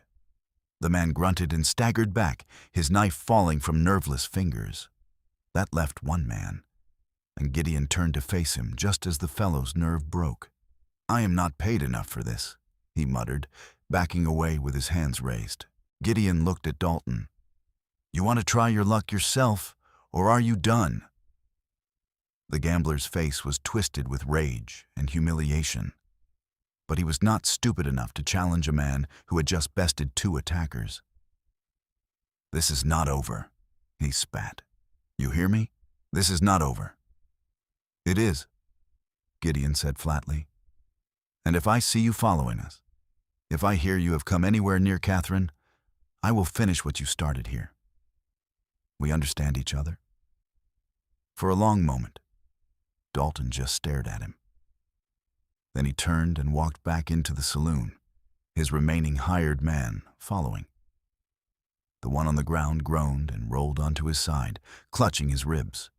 The man grunted and staggered back, his knife falling from nerveless fingers. That left 1 man, and Gideon turned to face him just as the fellow's nerve broke. I am not paid enough for this, he muttered, backing away with his hands raised. Gideon looked at Dalton. You want to try your luck yourself, or are you done? The gambler's face was twisted with rage and humiliation, but he was not stupid enough to challenge a man who had just bested 2 attackers. This is not over, he spat. You hear me? This is not over. It is, Gideon said flatly. And if I see you following us, if I hear you have come anywhere near Katherine, I will finish what you started here. We understand each other? For a long moment, Dalton just stared at him. Then he turned and walked back into the saloon, his remaining hired man following. The one on the ground groaned and rolled onto his side, clutching his ribs.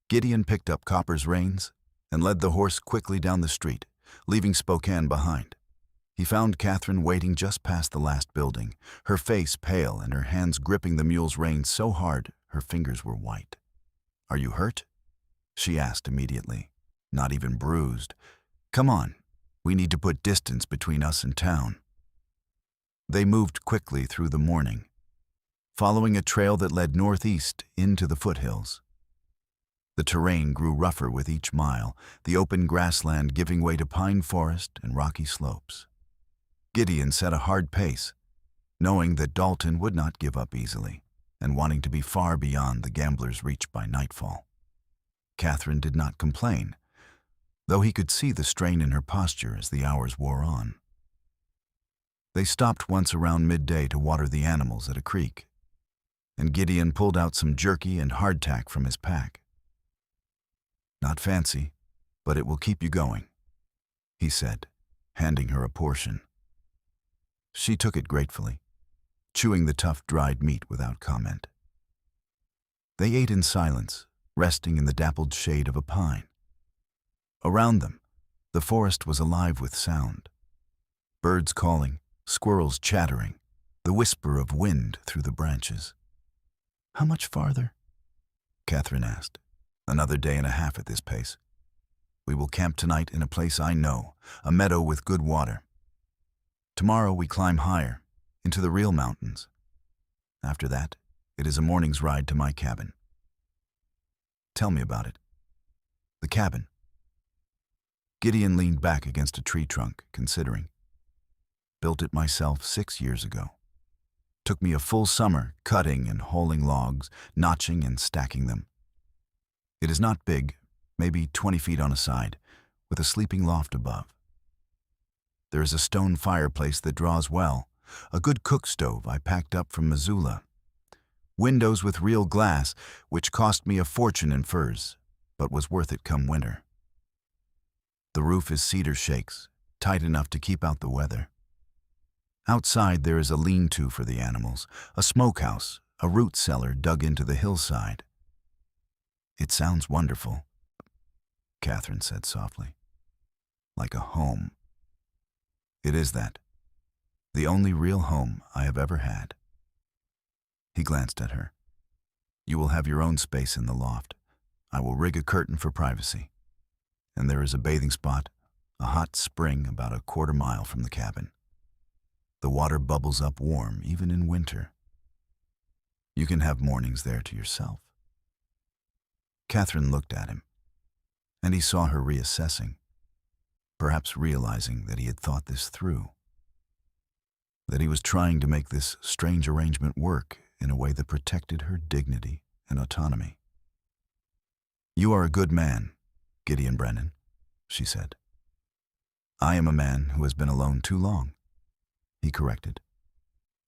Gideon picked up Copper's reins and led the horse quickly down the street, leaving Spokane behind. He found Katherine waiting just past the last building, her face pale and her hands gripping the mule's reins so hard her fingers were white. Are you hurt? She asked immediately. Not even bruised. Come on, we need to put distance between us and town. They moved quickly through the morning, following a trail that led northeast into the foothills. The terrain grew rougher with each mile, the open grassland giving way to pine forest and rocky slopes. Gideon set a hard pace, knowing that Dalton would not give up easily, and wanting to be far beyond the gambler's reach by nightfall. Katherine did not complain, though he could see the strain in her posture as the hours wore on. They stopped once around midday to water the animals at a creek, and Gideon pulled out some jerky and hardtack from his pack. Not fancy, but it will keep you going, he said, handing her a portion. She took it gratefully, chewing the tough dried meat without comment. They ate in silence, resting in the dappled shade of a pine. Around them, the forest was alive with sound. Birds calling, squirrels chattering, the whisper of wind through the branches. "How much farther?" Katherine asked. "Another day and a half at this pace. We will camp tonight in a place I know, a meadow with good water. Tomorrow we climb higher, into the real mountains. After that, it is a morning's ride to my cabin." "Tell me about it." "The cabin." Gideon leaned back against a tree trunk, considering. "Built it myself 6 years ago. Took me a full summer cutting and hauling logs, notching and stacking them. It is not big, maybe 20 feet on a side, with a sleeping loft above. There is a stone fireplace that draws well, a good cook stove I packed up from Missoula. Windows with real glass, which cost me a fortune in furs, but was worth it come winter. The roof is cedar shakes, tight enough to keep out the weather. Outside there is a lean-to for the animals, a smokehouse, a root cellar dug into the hillside." "It sounds wonderful," Katherine said softly. "Like a home." "It is that. The only real home I have ever had." He glanced at her. "You will have your own space in the loft. I will rig a curtain for privacy. And there is a bathing spot, a hot spring about a quarter-mile from the cabin. The water bubbles up warm even in winter. You can have mornings there to yourself." Katherine looked at him, and he saw her reassessing, perhaps realizing that he had thought this through, that he was trying to make this strange arrangement work in a way that protected her dignity and autonomy. "You are a good man, Gideon Brennan," she said. "I am a man who has been alone too long," he corrected.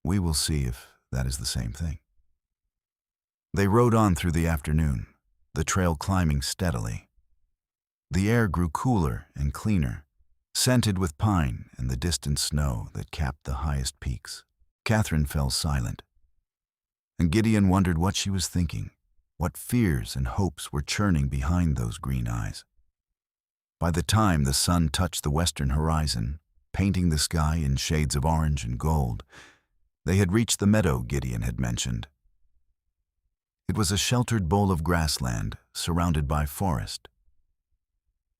"We will see if that is the same thing." They rode on through the afternoon, the trail climbing steadily. The air grew cooler and cleaner, scented with pine and the distant snow that capped the highest peaks. Katherine fell silent, and Gideon wondered what she was thinking, what fears and hopes were churning behind those green eyes. By the time the sun touched the western horizon, painting the sky in shades of orange and gold, they had reached the meadow Gideon had mentioned. It was a sheltered bowl of grassland surrounded by forest,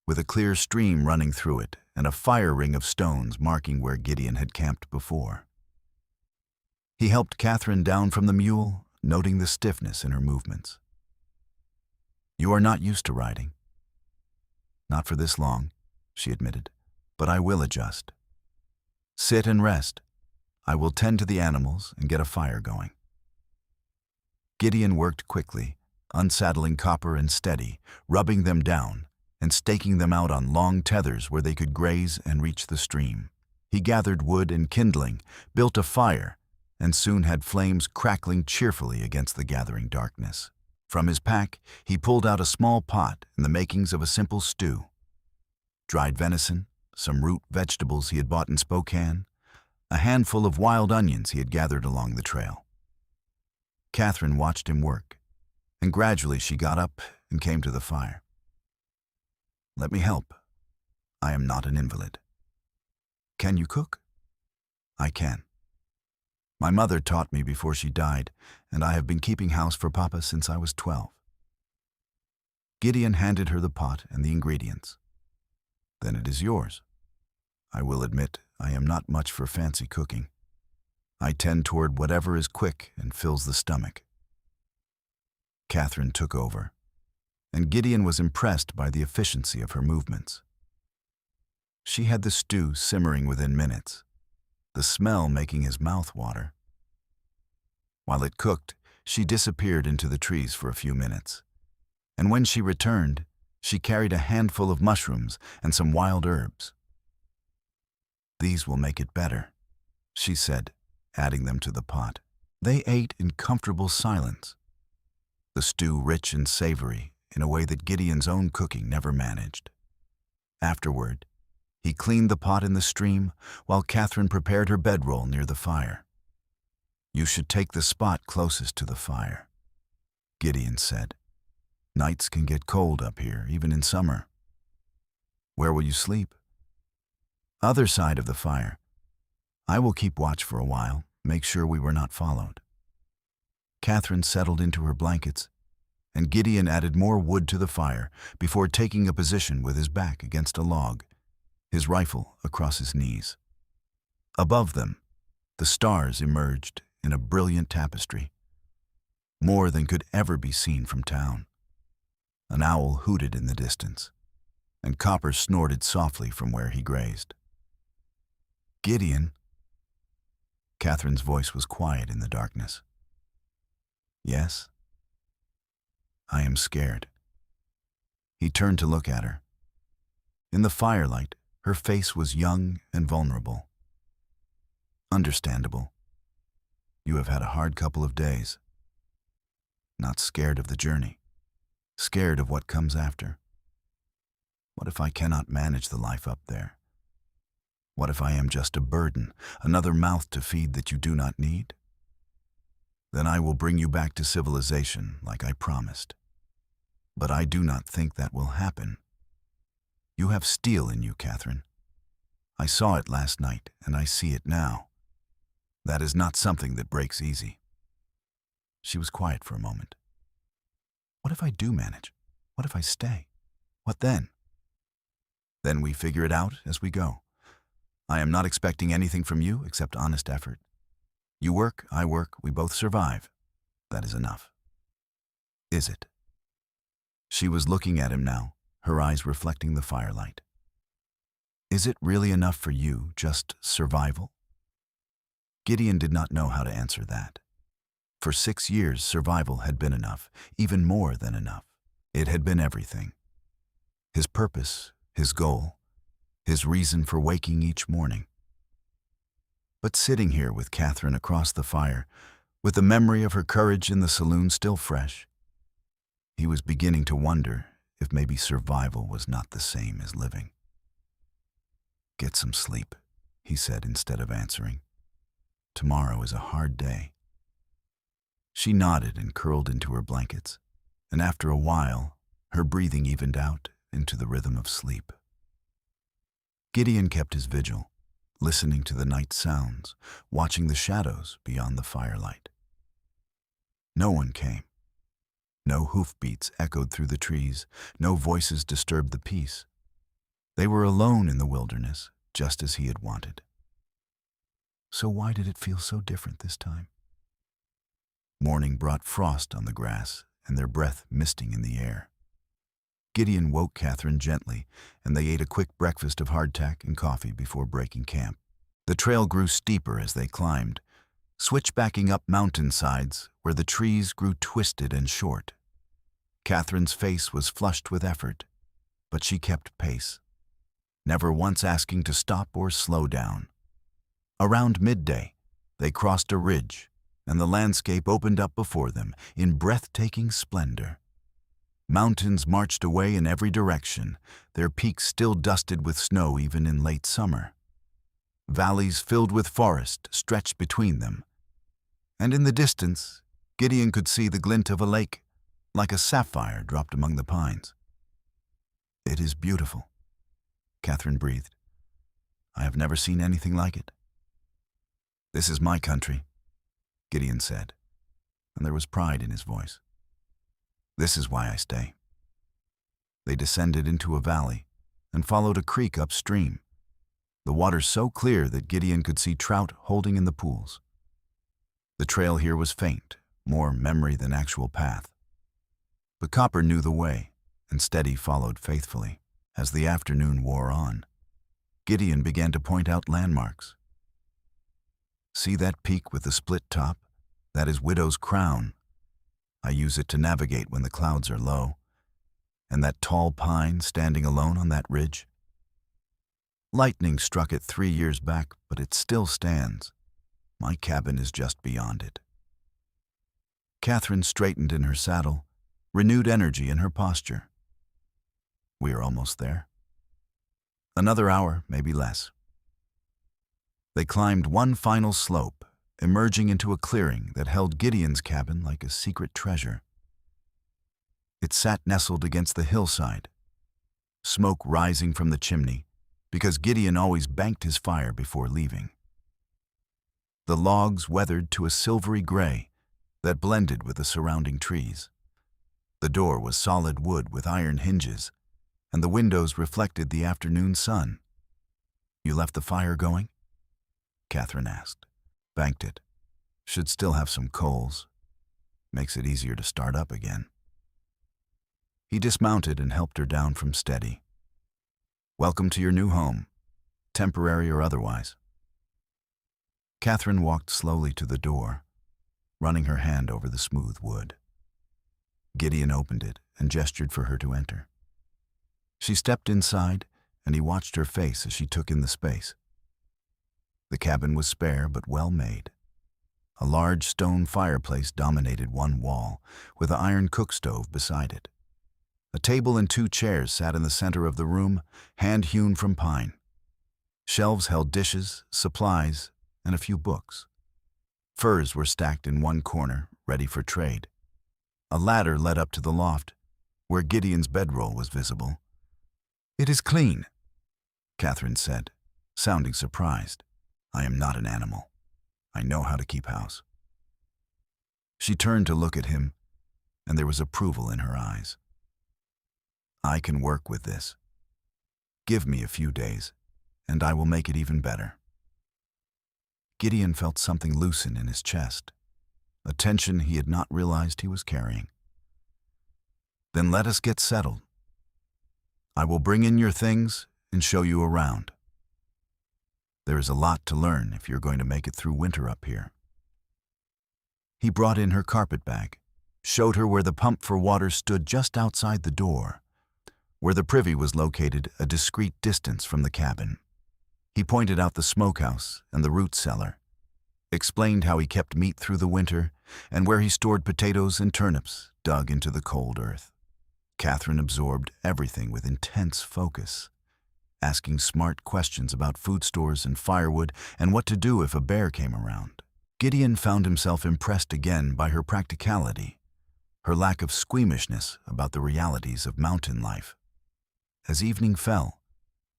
with a clear stream running through it and a fire ring of stones marking where Gideon had camped before. He helped Katherine down from the mule, noting the stiffness in her movements. "You are not used to riding." "Not for this long," she admitted, "but I will adjust. Sit and rest. I will tend to the animals and get a fire going." Gideon worked quickly, unsaddling Copper and Steady, rubbing them down, and staking them out on long tethers where they could graze and reach the stream. He gathered wood and kindling, built a fire, and soon had flames crackling cheerfully against the gathering darkness. From his pack, he pulled out a small pot and the makings of a simple stew. Dried venison, some root vegetables he had bought in Spokane, a handful of wild onions he had gathered along the trail. Katherine watched him work, and gradually she got up and came to the fire. "Let me help. I am not an invalid." "Can you cook?" "I can. My mother taught me before she died, and I have been keeping house for Papa since I was 12. Gideon handed her the pot and the ingredients. "Then it is yours. I will admit I am not much for fancy cooking. I tend toward whatever is quick and fills the stomach." Katherine took over, and Gideon was impressed by the efficiency of her movements. She had the stew simmering within minutes, the smell making his mouth water. While it cooked, she disappeared into the trees for a few minutes, and when she returned, she carried a handful of mushrooms and some wild herbs. "These will make it better," she said, adding them to the pot. They ate in comfortable silence, the stew rich and savory in a way that Gideon's own cooking never managed. Afterward, he cleaned the pot in the stream while Katherine prepared her bedroll near the fire. "You should take the spot closest to the fire," Gideon said. "Nights can get cold up here, even in summer." "Where will you sleep?" "Other side of the fire. I will keep watch for a while, make sure we were not followed. Katherine settled into her blankets, and Gideon added more wood to the fire before taking a position with his back against a log, his rifle across his knees. Above them, the stars emerged in a brilliant tapestry, more than could ever be seen from town. An owl hooted in the distance, and Copper snorted softly from where he grazed. "Gideon." Katherine's voice was quiet in the darkness. "Yes?" "I am scared." He turned to look at her. In the firelight, her face was young and vulnerable. "Understandable. You have had a hard couple of days. Not scared of the journey, scared of what comes after. What if I cannot manage the life up there? What if I am just a burden, another mouth to feed that you do not need? Then I will bring you back to civilization like I promised. But I do not think that will happen. You have steel in you, Katherine. I saw it last night, and I see it now. That is not something that breaks easy." She was quiet for a moment. "What if I do manage? What if I stay? What then?" "Then we figure it out as we go. I am not expecting anything from you except honest effort. You work, I work, we both survive. That is enough." "Is it?" She was looking at him now, her eyes reflecting the firelight. "Is it really enough for you, just survival?" Gideon did not know how to answer that. For 6 years, survival had been enough, even more than enough. It had been everything. His purpose, his goal, his reason for waking each morning. But sitting here with Katherine across the fire, with the memory of her courage in the saloon still fresh, he was beginning to wonder if maybe survival was not the same as living. "Get some sleep," he said instead of answering. "Tomorrow is a hard day." She nodded and curled into her blankets, and after a while, her breathing evened out into the rhythm of sleep. Gideon kept his vigil, listening to the night sounds, watching the shadows beyond the firelight. No one came. No hoofbeats echoed through the trees, no voices disturbed the peace. They were alone in the wilderness, just as he had wanted. So why did it feel so different this time? Morning brought frost on the grass and their breath misting in the air. Gideon woke Katherine gently, and they ate a quick breakfast of hardtack and coffee before breaking camp. The trail grew steeper as they climbed, switchbacking up mountainsides where the trees grew twisted and short. Katherine's face was flushed with effort, but she kept pace, never once asking to stop or slow down. Around midday, they crossed a ridge, and the landscape opened up before them in breathtaking splendor. Mountains marched away in every direction, their peaks still dusted with snow even in late summer. Valleys filled with forest stretched between them, and in the distance, Gideon could see the glint of a lake, like a sapphire dropped among the pines. "It is beautiful," Katherine breathed. "I have never seen anything like it." "This is my country," Gideon said, and there was pride in his voice. "This is why I stay." They descended into a valley and followed a creek upstream, the water so clear that Gideon could see trout holding in the pools. The trail here was faint, more memory than actual path. But Copper knew the way, and Steady followed faithfully. As the afternoon wore on, Gideon began to point out landmarks. "See that peak with the split top? That is Widow's Crown. I use it to navigate when the clouds are low. And that tall pine standing alone on that ridge? Lightning struck it 3 years back, but it still stands. My cabin is just beyond it." Katherine straightened in her saddle, renewed energy in her posture. "We are almost there. Another hour, maybe less." They climbed one final slope, emerging into a clearing that held Gideon's cabin like a secret treasure. It sat nestled against the hillside, smoke rising from the chimney, because Gideon always banked his fire before leaving. the logs weathered to a silvery gray that blended with the surrounding trees. The door was solid wood with iron hinges, and the windows reflected the afternoon sun. "You left the fire going?" Katherine asked. "Banked it. Should still have some coals. Makes it easier to start up again." He dismounted and helped her down from steady. "Welcome to your new home, temporary or otherwise." Katherine walked slowly to the door, running her hand over the smooth wood. Gideon opened it and gestured for her to enter. She stepped inside, and he watched her face as she took in the space. The cabin was spare but well made. A large stone fireplace dominated one wall, with an iron cook stove beside it. A table and 2 chairs sat in the center of the room, hand-hewn from pine. Shelves held dishes, supplies, and a few books. Furs were stacked in one corner, ready for trade. A ladder led up to the loft, where Gideon's bedroll was visible. "It is clean," Katherine said, sounding surprised. "I am not an animal. I know how to keep house." She turned to look at him, and there was approval in her eyes. "I can work with this. Give me a few days, and I will make it even better." Gideon felt something loosen in his chest, a tension he had not realized he was carrying. "Then let us get settled. I will bring in your things and show you around. There is a lot to learn if you're going to make it through winter up here." He brought in her carpet bag, showed her where the pump for water stood just outside the door, where the privy was located a discreet distance from the cabin. He pointed out the smokehouse and the root cellar, explained how he kept meat through the winter, and where he stored potatoes and turnips dug into the cold earth. Katherine absorbed everything with intense focus, asking smart questions about food stores and firewood and what to do if a bear came around. Gideon found himself impressed again by her practicality, her lack of squeamishness about the realities of mountain life. As evening fell,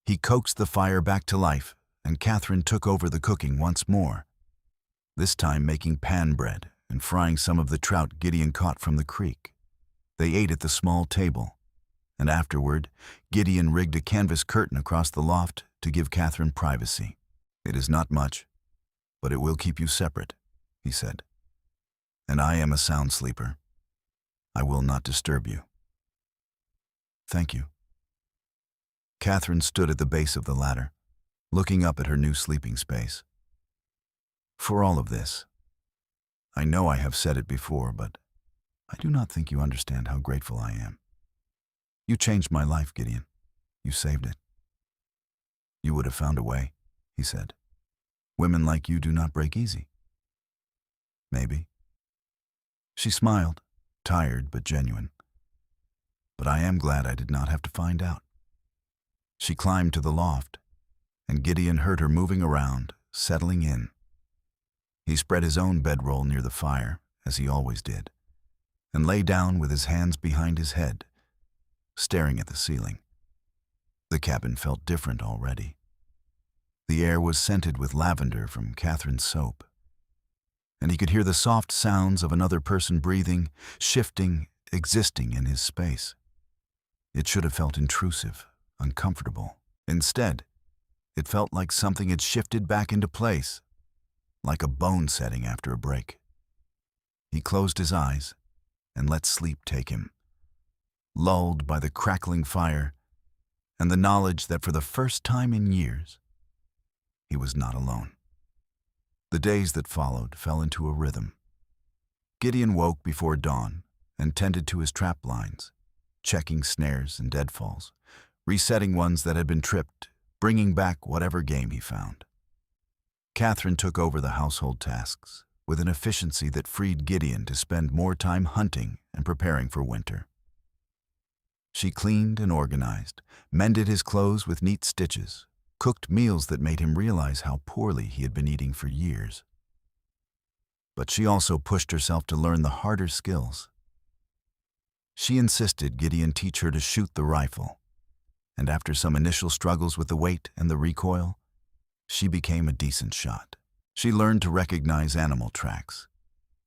he coaxed the fire back to life, and Katherine took over the cooking once more, this time making pan bread and frying some of the trout Gideon caught from the creek. They ate at the small table, and afterward, Gideon rigged a canvas curtain across the loft to give Katherine privacy. "It is not much, but it will keep you separate," he said. "And I am a sound sleeper. I will not disturb you." "Thank you." Katherine stood at the base of the ladder, looking up at her new sleeping space. "For all of this, I know I have said it before, but I do not think you understand how grateful I am. You changed my life, Gideon. You saved it." "You would have found a way," he said. "Women like you do not break easy." "Maybe." She smiled, tired but genuine. "But I am glad I did not have to find out." She climbed to the loft, and Gideon heard her moving around, settling in. He spread his own bedroll near the fire, as he always did, and lay down with his hands behind his head, staring at the ceiling. The cabin felt different already. The air was scented with lavender from Katherine's soap, and he could hear the soft sounds of another person breathing, shifting, existing in his space. It should have felt intrusive, uncomfortable. Instead, it felt like something had shifted back into place, like a bone setting after a break. He closed his eyes and let sleep take him, lulled by the crackling fire and the knowledge that for the first time in years, he was not alone. The days that followed fell into a rhythm. Gideon woke before dawn and tended to his trap lines, checking snares and deadfalls, resetting ones that had been tripped, bringing back whatever game he found. Katherine took over the household tasks with an efficiency that freed Gideon to spend more time hunting and preparing for winter. She cleaned and organized, mended his clothes with neat stitches, cooked meals that made him realize how poorly he had been eating for years. But she also pushed herself to learn the harder skills. She insisted Gideon teach her to shoot the rifle, and after some initial struggles with the weight and the recoil, she became a decent shot. She learned to recognize animal tracks,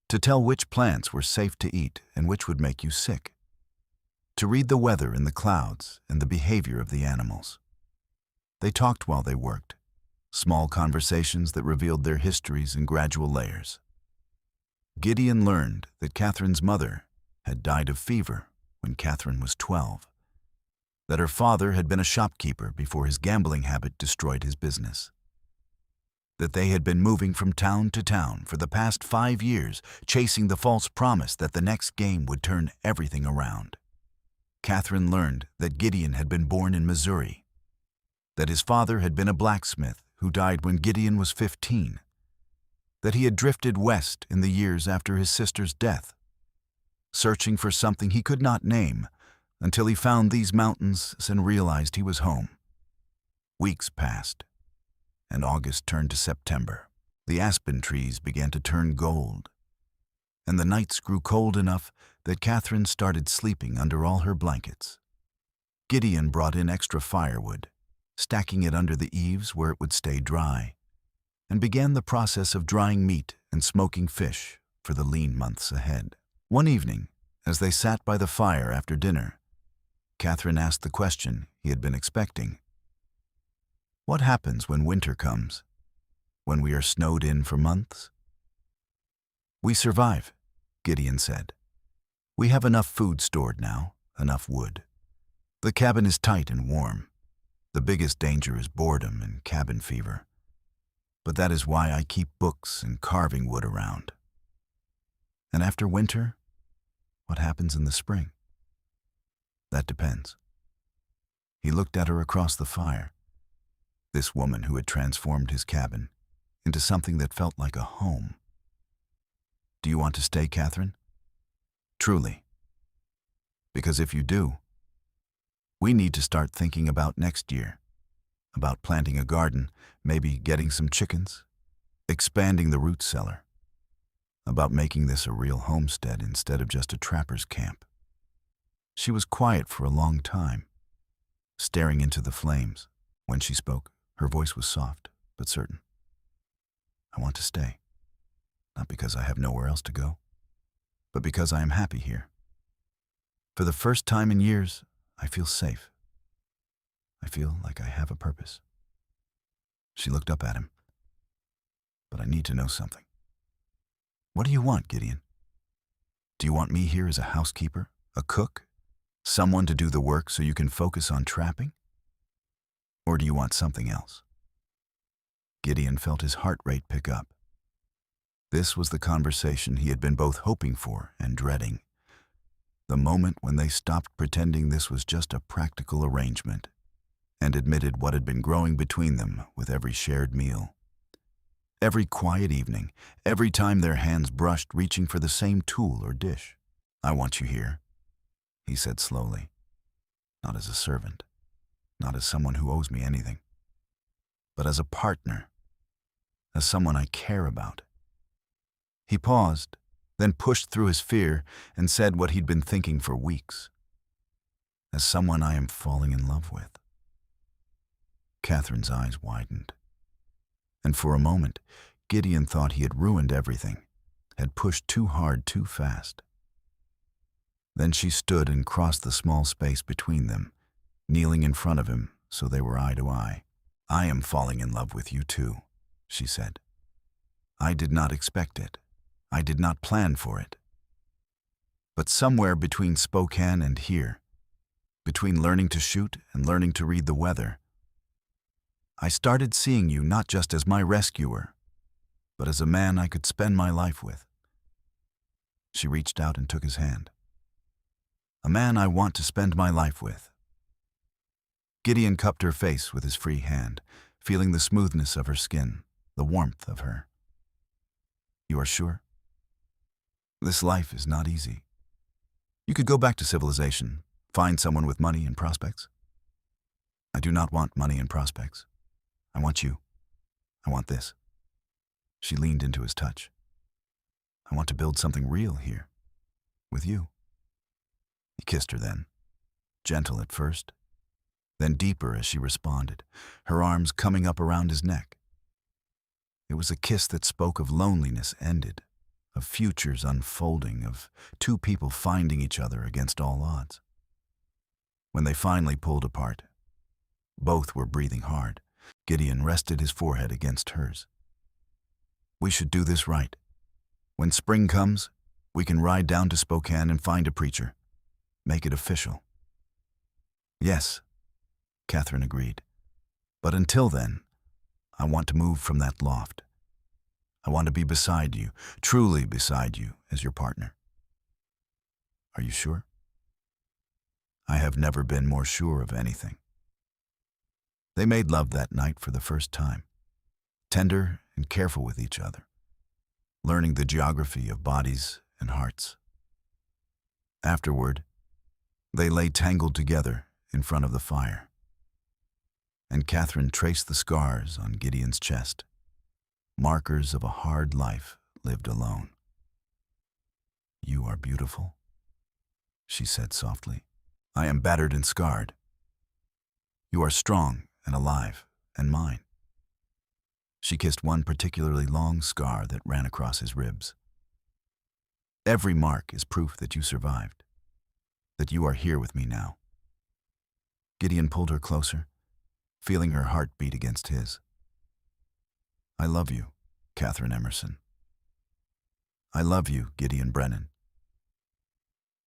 to tell which plants were safe to eat and which would make you sick, to read the weather in the clouds and the behavior of the animals. They talked while they worked, small conversations that revealed their histories in gradual layers. Gideon learned that Katherine's mother had died of fever when Katherine was 12, that her father had been a shopkeeper before his gambling habit destroyed his business, that they had been moving from town to town for the past 5 years, chasing the false promise that the next game would turn everything around. Katherine learned that Gideon had been born in Missouri, that his father had been a blacksmith who died when Gideon was 15, that he had drifted west in the years after his sister's death, searching for something he could not name until he found these mountains and realized he was home. Weeks passed, and August turned to September. The aspen trees began to turn gold, and the nights grew cold enough that Katherine started sleeping under all her blankets. Gideon brought in extra firewood, stacking it under the eaves where it would stay dry, and began the process of drying meat and smoking fish for the lean months ahead. One evening, as they sat by the fire after dinner, Katherine asked the question he had been expecting. What happens when winter comes, when we are snowed in for months? We survive, Gideon said. We have enough food stored now, enough wood. The cabin is tight and warm. The biggest danger is boredom and cabin fever. But that is why I keep books and carving wood around. And after winter, what happens in the spring? That depends. He looked at her across the fire, this woman who had transformed his cabin into something that felt like a home. Do you want to stay, Katherine? Truly. Because if you do, we need to start thinking about next year, about planting a garden, maybe getting some chickens, expanding the root cellar, about making this a real homestead instead of just a trapper's camp. She was quiet for a long time, staring into the flames. When she spoke, her voice was soft but certain. I want to stay, not because I have nowhere else to go, but because I am happy here. For the first time in years, I feel safe. I feel like I have a purpose. She looked up at him. But I need to know something. What do you want, Gideon? Do you want me here as a housekeeper, a cook, someone to do the work so you can focus on trapping? Or do you want something else? Gideon felt his heart rate pick up. This was the conversation he had been both hoping for and dreading. The moment when they stopped pretending this was just a practical arrangement and admitted what had been growing between them with every shared meal. Every quiet evening, every time their hands brushed reaching for the same tool or dish. I want you here, he said slowly. Not as a servant, not as someone who owes me anything, but as a partner, as someone I care about. He paused, then pushed through his fear and said what he'd been thinking for weeks. As someone I am falling in love with. Katherine's eyes widened. And for a moment, Gideon thought he had ruined everything, had pushed too hard too fast. Then she stood and crossed the small space between them, kneeling in front of him so they were eye to eye. I am falling in love with you too, she said. I did not expect it. I did not plan for it. But somewhere between Spokane and here, between learning to shoot and learning to read the weather, I started seeing you not just as my rescuer, but as a man I could spend my life with. She reached out and took his hand. A man I want to spend my life with. Gideon cupped her face with his free hand, feeling the smoothness of her skin, the warmth of her. You are sure? This life is not easy. You could go back to civilization, find someone with money and prospects. I do not want money and prospects. I want you. I want this. She leaned into his touch. I want to build something real here, with you. He kissed her then, gentle at first, then deeper as she responded, her arms coming up around his neck. It was a kiss that spoke of loneliness ended, of futures unfolding, of two people finding each other against all odds. When they finally pulled apart, both were breathing hard. Gideon rested his forehead against hers. "We should do this right. When spring comes, we can ride down to Spokane and find a preacher. Make it official." "Yes," Katherine agreed. "But until then, I want to move from that loft. I want to be beside you, truly beside you, as your partner." "Are you sure?" "I have never been more sure of anything." They made love that night for the first time, tender and careful with each other, learning the geography of bodies and hearts. Afterward, they lay tangled together in front of the fire, and Katherine traced the scars on Gideon's chest, markers of a hard life lived alone. "You are beautiful," she said softly. "I am battered and scarred. You are strong and alive, and mine." She kissed one particularly long scar that ran across his ribs. "Every mark is proof that you survived, that you are here with me now." Gideon pulled her closer, feeling her heart beat against his. "I love you, Katherine Emerson. I love you, Gideon Brennan."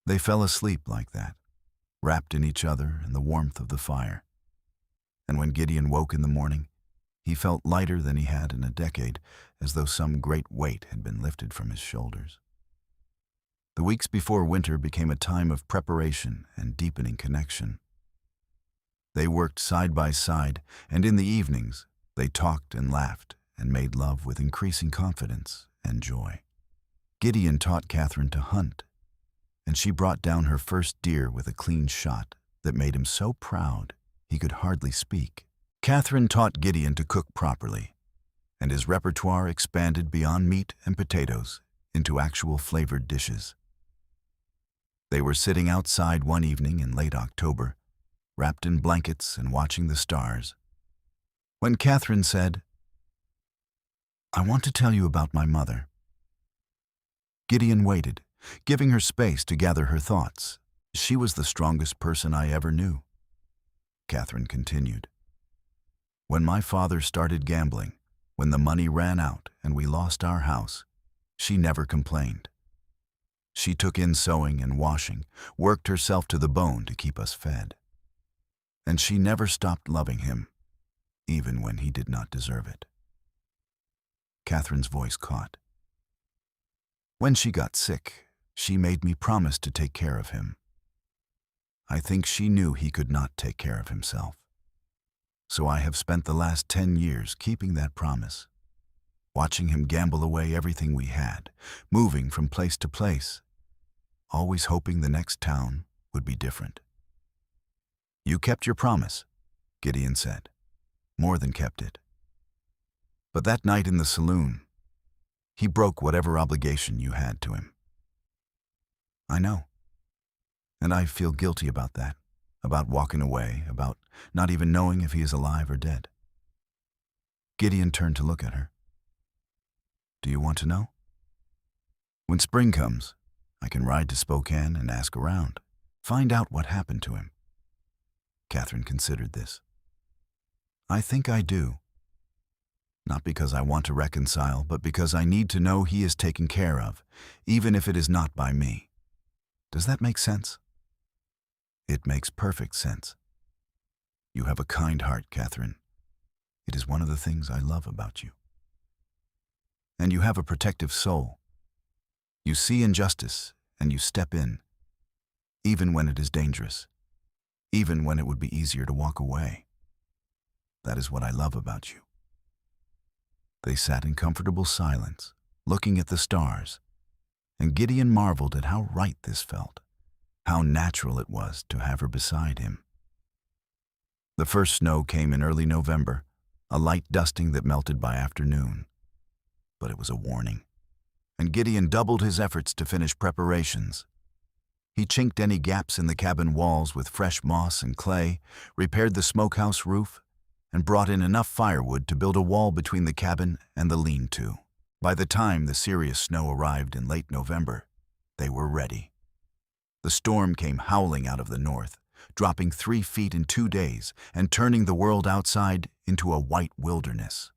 They fell asleep like that, wrapped in each other and the warmth of the fire. And when Gideon woke in the morning, he felt lighter than he had in a decade, as though some great weight had been lifted from his shoulders. The weeks before winter became a time of preparation and deepening connection. They worked side by side, and in the evenings, they talked and laughed and made love with increasing confidence and joy. Gideon taught Katherine to hunt, and she brought down her first deer with a clean shot that made him so proud he could hardly speak. Katherine taught Gideon to cook properly, and his repertoire expanded beyond meat and potatoes into actual flavored dishes. They were sitting outside one evening in late October, wrapped in blankets and watching the stars, when Katherine said, "I want to tell you about my mother." Gideon waited, giving her space to gather her thoughts. "She was the strongest person I ever knew," Katherine continued. "When my father started gambling, when the money ran out and we lost our house, she never complained. She took in sewing and washing, worked herself to the bone to keep us fed. And she never stopped loving him, even when he did not deserve it." Katherine's voice caught. "When she got sick, she made me promise to take care of him. I think she knew he could not take care of himself. So I have spent the last 10 years keeping that promise, watching him gamble away everything we had, moving from place to place, always hoping the next town would be different." "You kept your promise," Gideon said. "More than kept it. But that night in the saloon, he broke whatever obligation you had to him." "I know. And I feel guilty about that, about walking away, about not even knowing if he is alive or dead." Gideon turned to look at her. "Do you want to know? When spring comes, I can ride to Spokane and ask around, find out what happened to him." Katherine considered this. "I think I do. Not because I want to reconcile, but because I need to know he is taken care of, even if it is not by me. Does that make sense?" "It makes perfect sense. You have a kind heart, Katherine. It is one of the things I love about you. And you have a protective soul. You see injustice and you step in, even when it is dangerous, even when it would be easier to walk away. That is what I love about you." They sat in comfortable silence, looking at the stars, and Gideon marveled at how right this felt, how natural it was to have her beside him. The first snow came in early November, a light dusting that melted by afternoon. But it was a warning, and Gideon doubled his efforts to finish preparations. He chinked any gaps in the cabin walls with fresh moss and clay, repaired the smokehouse roof, and brought in enough firewood to build a wall between the cabin and the lean-to. By the time the serious snow arrived in late November, they were ready. The storm came howling out of the north, dropping 3 feet in 2 days and turning the world outside into a white wilderness.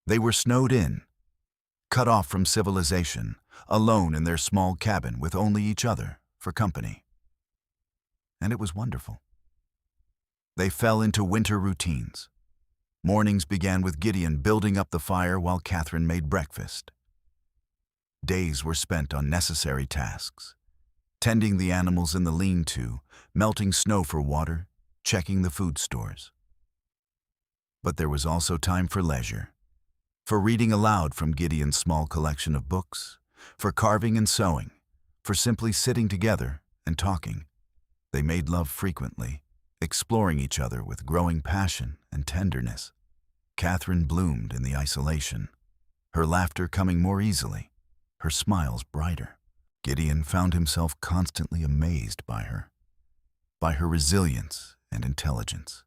They were snowed in, cut off from civilization, alone in their small cabin with only each other for company. And it was wonderful. They fell into winter routines. Mornings began with Gideon building up the fire while Katherine made breakfast. Days were spent on necessary tasks, tending the animals in the lean-to, melting snow for water, checking the food stores. But there was also time for leisure, for reading aloud from Gideon's small collection of books, for carving and sewing, for simply sitting together and talking. They made love frequently, exploring each other with growing passion and tenderness. Katherine bloomed in the isolation, her laughter coming more easily, her smiles brighter. Gideon found himself constantly amazed by her resilience and intelligence,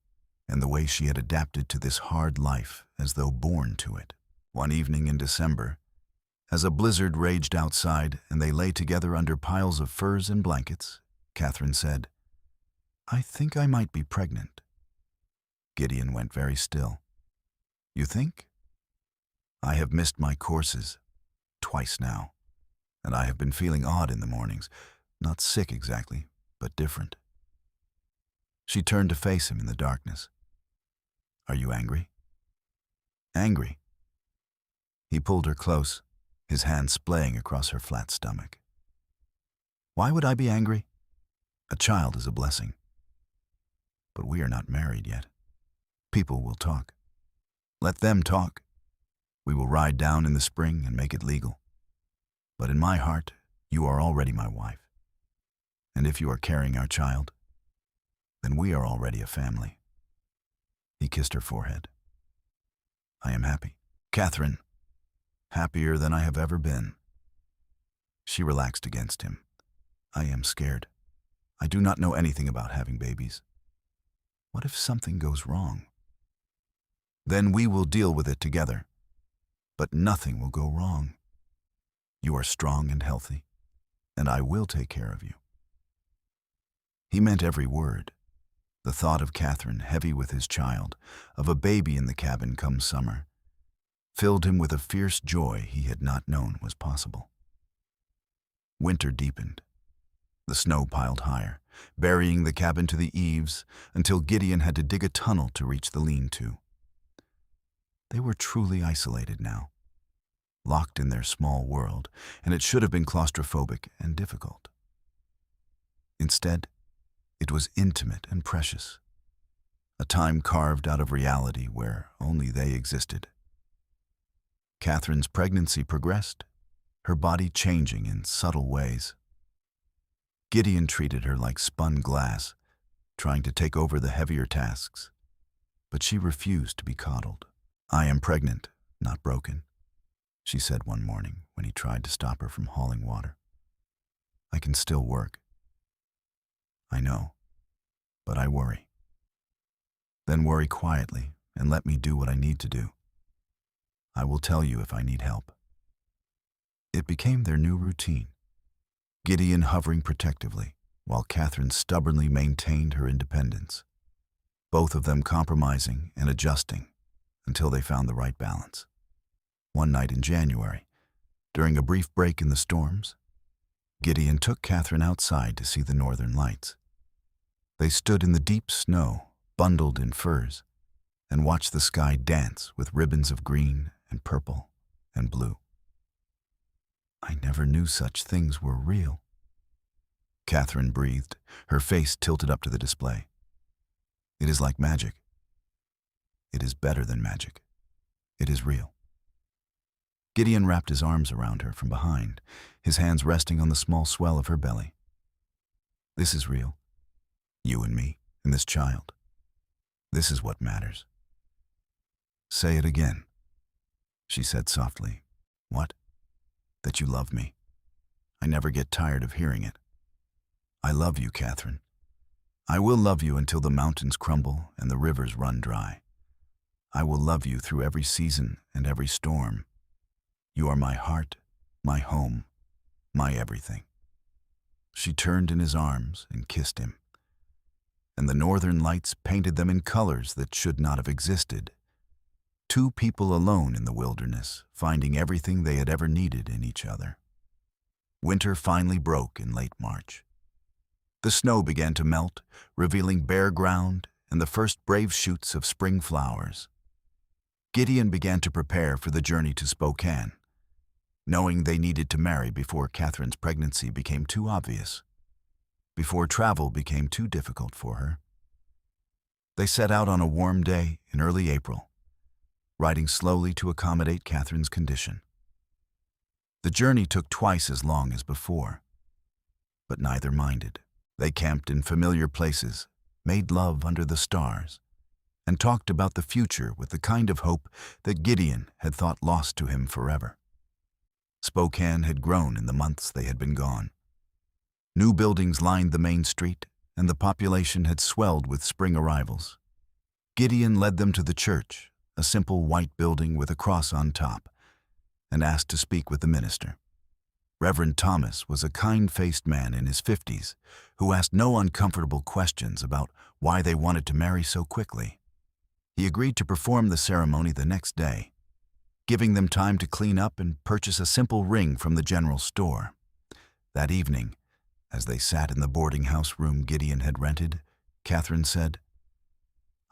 and the way she had adapted to this hard life as though born to it. One evening in December, as a blizzard raged outside and they lay together under piles of furs and blankets, Katherine said, "I think I might be pregnant." Gideon went very still. "You think?" "I have missed my courses twice now, and I have been feeling odd in the mornings. Not sick exactly, but different." She turned to face him in the darkness. "Are you angry?" "Angry?" He pulled her close, his hand splaying across her flat stomach. "Why would I be angry? A child is a blessing. But we are not married yet. People will talk. Let them talk. We will ride down in the spring and make it legal. But in my heart, you are already my wife. And if you are carrying our child, then we are already a family." He kissed her forehead. "I am happy." "Katherine, happier than I have ever been." She relaxed against him. "I am scared. I do not know anything about having babies. What if something goes wrong? Then we will deal with it together. But nothing will go wrong. You are strong and healthy, and I will take care of you." He meant every word. The thought of Katherine, heavy with his child, of a baby in the cabin come summer, filled him with a fierce joy he had not known was possible. Winter deepened. The snow piled higher, burying the cabin to the eaves until Gideon had to dig a tunnel to reach the lean-to. They were truly isolated now, locked in their small world, and it should have been claustrophobic and difficult. Instead, it was intimate and precious, a time carved out of reality where only they existed. Katherine's pregnancy progressed, her body changing in subtle ways. Gideon treated her like spun glass, trying to take over the heavier tasks, but she refused to be coddled. "I am pregnant, not broken," she said one morning when he tried to stop her from hauling water. "I can still work." "I know, but I worry." "Then worry quietly and let me do what I need to do. I will tell you if I need help." It became their new routine, Gideon hovering protectively, while Katherine stubbornly maintained her independence, both of them compromising and adjusting until they found the right balance. One night in January, during a brief break in the storms, Gideon took Katherine outside to see the northern lights. They stood in the deep snow, bundled in furs, and watched the sky dance with ribbons of green and purple and blue. "I never knew such things were real," Katherine breathed, her face tilted up to the display. "It is like magic. It is better than magic. It is real." Gideon wrapped his arms around her from behind, his hands resting on the small swell of her belly. "This is real. You and me, and this child. This is what matters." "Say it again," she said softly. "What?" "That you love me. I never get tired of hearing it. I love you, Katherine. I will love you until the mountains crumble and the rivers run dry. I will love you through every season and every storm. You are my heart, my home, my everything." She turned in his arms and kissed him, and the northern lights painted them in colors that should not have existed. Two people alone in the wilderness, finding everything they had ever needed in each other. Winter finally broke in late March. The snow began to melt, revealing bare ground and the first brave shoots of spring flowers. Gideon began to prepare for the journey to Spokane, knowing they needed to marry before Katherine's pregnancy became too obvious, before travel became too difficult for her. They set out on a warm day in early April, riding slowly to accommodate Katherine's condition. The journey took twice as long as before, but neither minded. They camped in familiar places, made love under the stars, and talked about the future with the kind of hope that Gideon had thought lost to him forever. Spokane had grown in the months they had been gone. New buildings lined the main street, and the population had swelled with spring arrivals. Gideon led them to the church, a simple white building with a cross on top, and asked to speak with the minister. Reverend Thomas was a kind-faced man in his 50s who asked no uncomfortable questions about why they wanted to marry so quickly. He agreed to perform the ceremony the next day, giving them time to clean up and purchase a simple ring from the general store. That evening, as they sat in the boarding house room Gideon had rented, Katherine said,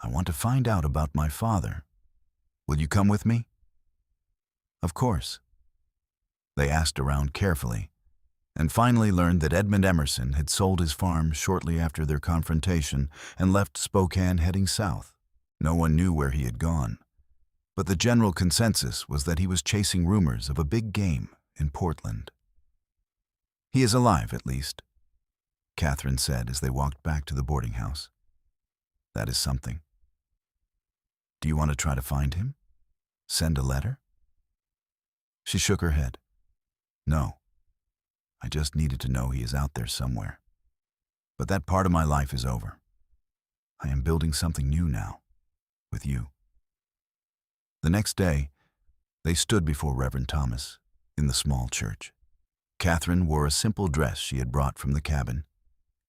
"I want to find out about my father. Will you come with me?" "Of course." They asked around carefully, and finally learned that Edmund Emerson had sold his farm shortly after their confrontation and left Spokane heading south. No one knew where he had gone, but the general consensus was that he was chasing rumors of a big game in Portland. "He is alive, at least," Katherine said as they walked back to the boarding house. "That is something. Do you want to try to find him? Send a letter?" She shook her head. "No. I just needed to know he is out there somewhere. But that part of my life is over. I am building something new now, with you." The next day, they stood before Reverend Thomas in the small church. Katherine wore a simple dress she had brought from the cabin,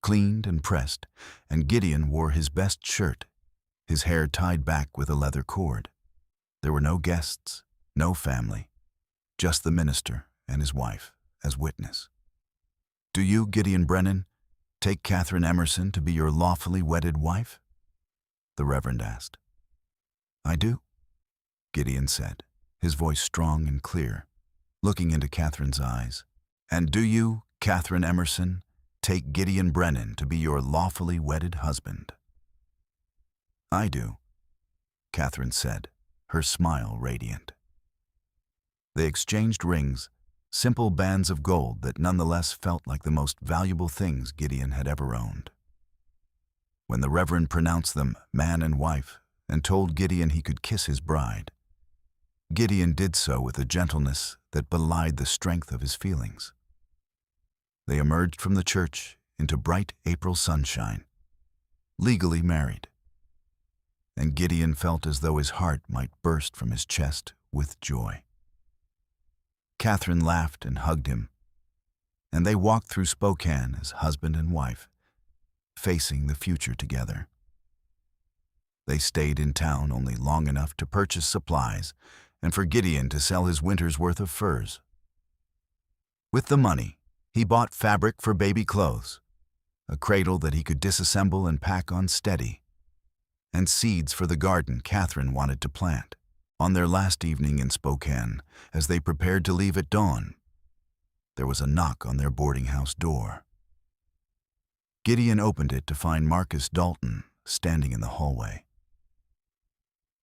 cleaned and pressed, and Gideon wore his best shirt, his hair tied back with a leather cord. There were no guests, no family, just the minister and his wife as witness. "Do you, Gideon Brennan, take Katherine Emerson to be your lawfully wedded wife?" the Reverend asked. "I do," Gideon said, his voice strong and clear, looking into Katherine's eyes. "And do you, Katherine Emerson, take Gideon Brennan to be your lawfully wedded husband?" "I do," Katherine said, her smile radiant. They exchanged rings, simple bands of gold that nonetheless felt like the most valuable things Gideon had ever owned. When the Reverend pronounced them man and wife and told Gideon he could kiss his bride, Gideon did so with a gentleness that belied the strength of his feelings. They emerged from the church into bright April sunshine, legally married, and Gideon felt as though his heart might burst from his chest with joy. Katherine laughed and hugged him, and they walked through Spokane as husband and wife, facing the future together. They stayed in town only long enough to purchase supplies and for Gideon to sell his winter's worth of furs. With the money, he bought fabric for baby clothes, a cradle that he could disassemble and pack on steady, and seeds for the garden Katherine wanted to plant. On their last evening in Spokane, as they prepared to leave at dawn, there was a knock on their boarding house door. Gideon opened it to find Marcus Dalton standing in the hallway.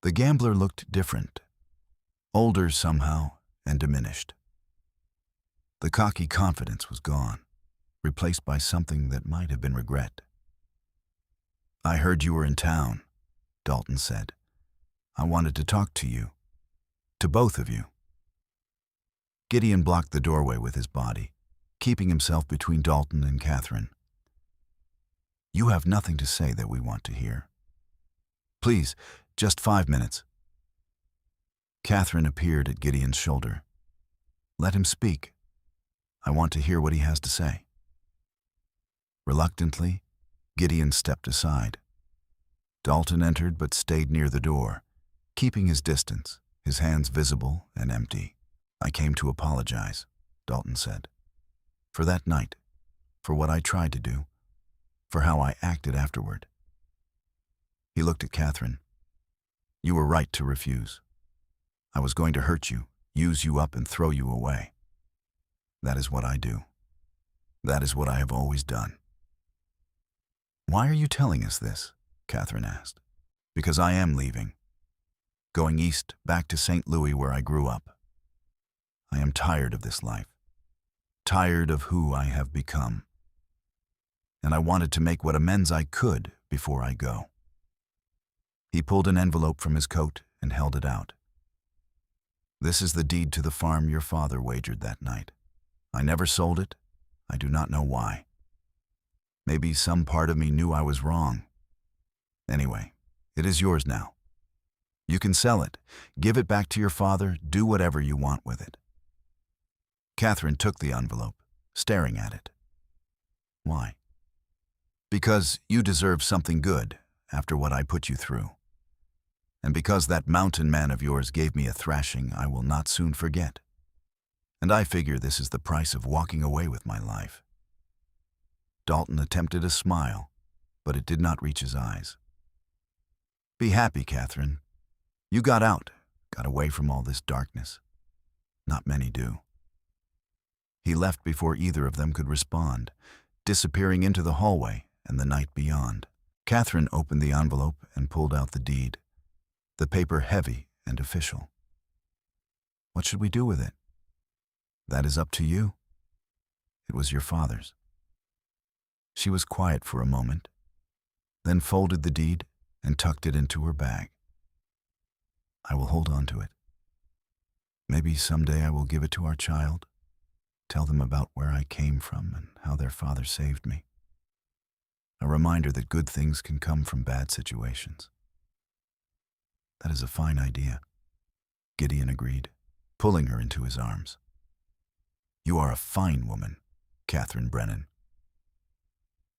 The gambler looked different, older somehow and diminished. The cocky confidence was gone, replaced by something that might have been regret. "I heard you were in town," Dalton said. "I wanted to talk to you, to both of you." Gideon blocked the doorway with his body, keeping himself between Dalton and Katherine. "You have nothing to say that we want to hear. Please, just 5 minutes. Katherine appeared at Gideon's shoulder. "Let him speak. I want to hear what he has to say." Reluctantly, Gideon stepped aside. Dalton entered but stayed near the door, keeping his distance, his hands visible and empty. "I came to apologize," Dalton said. "For that night, for what I tried to do, for how I acted afterward." He looked at Katherine. "You were right to refuse. I was going to hurt you, use you up and throw you away. That is what I do. That is what I have always done." "Why are you telling us this?" Katherine asked. "Because I am leaving. Going east, back to St. Louis where I grew up. I am tired of this life. Tired of who I have become. And I wanted to make what amends I could before I go." He pulled an envelope from his coat and held it out. "This is the deed to the farm your father wagered that night. I never sold it. I do not know why. Maybe some part of me knew I was wrong. Anyway, it is yours now. You can sell it, give it back to your father, do whatever you want with it." Katherine took the envelope, staring at it. "Why?" "Because you deserve something good after what I put you through. And because that mountain man of yours gave me a thrashing I will not soon forget. And I figure this is the price of walking away with my life." Dalton attempted a smile, but it did not reach his eyes. "Be happy, Katherine. You got out, got away from all this darkness. Not many do." He left before either of them could respond, disappearing into the hallway and the night beyond. Katherine opened the envelope and pulled out the deed, the paper heavy and official. "What should we do with it?" "That is up to you. It was your father's." She was quiet for a moment, then folded the deed and tucked it into her bag. "I will hold on to it. Maybe someday I will give it to our child, tell them about where I came from and how their father saved me. A reminder that good things can come from bad situations." "That is a fine idea," Gideon agreed, pulling her into his arms. "You are a fine woman, Katherine Brennan.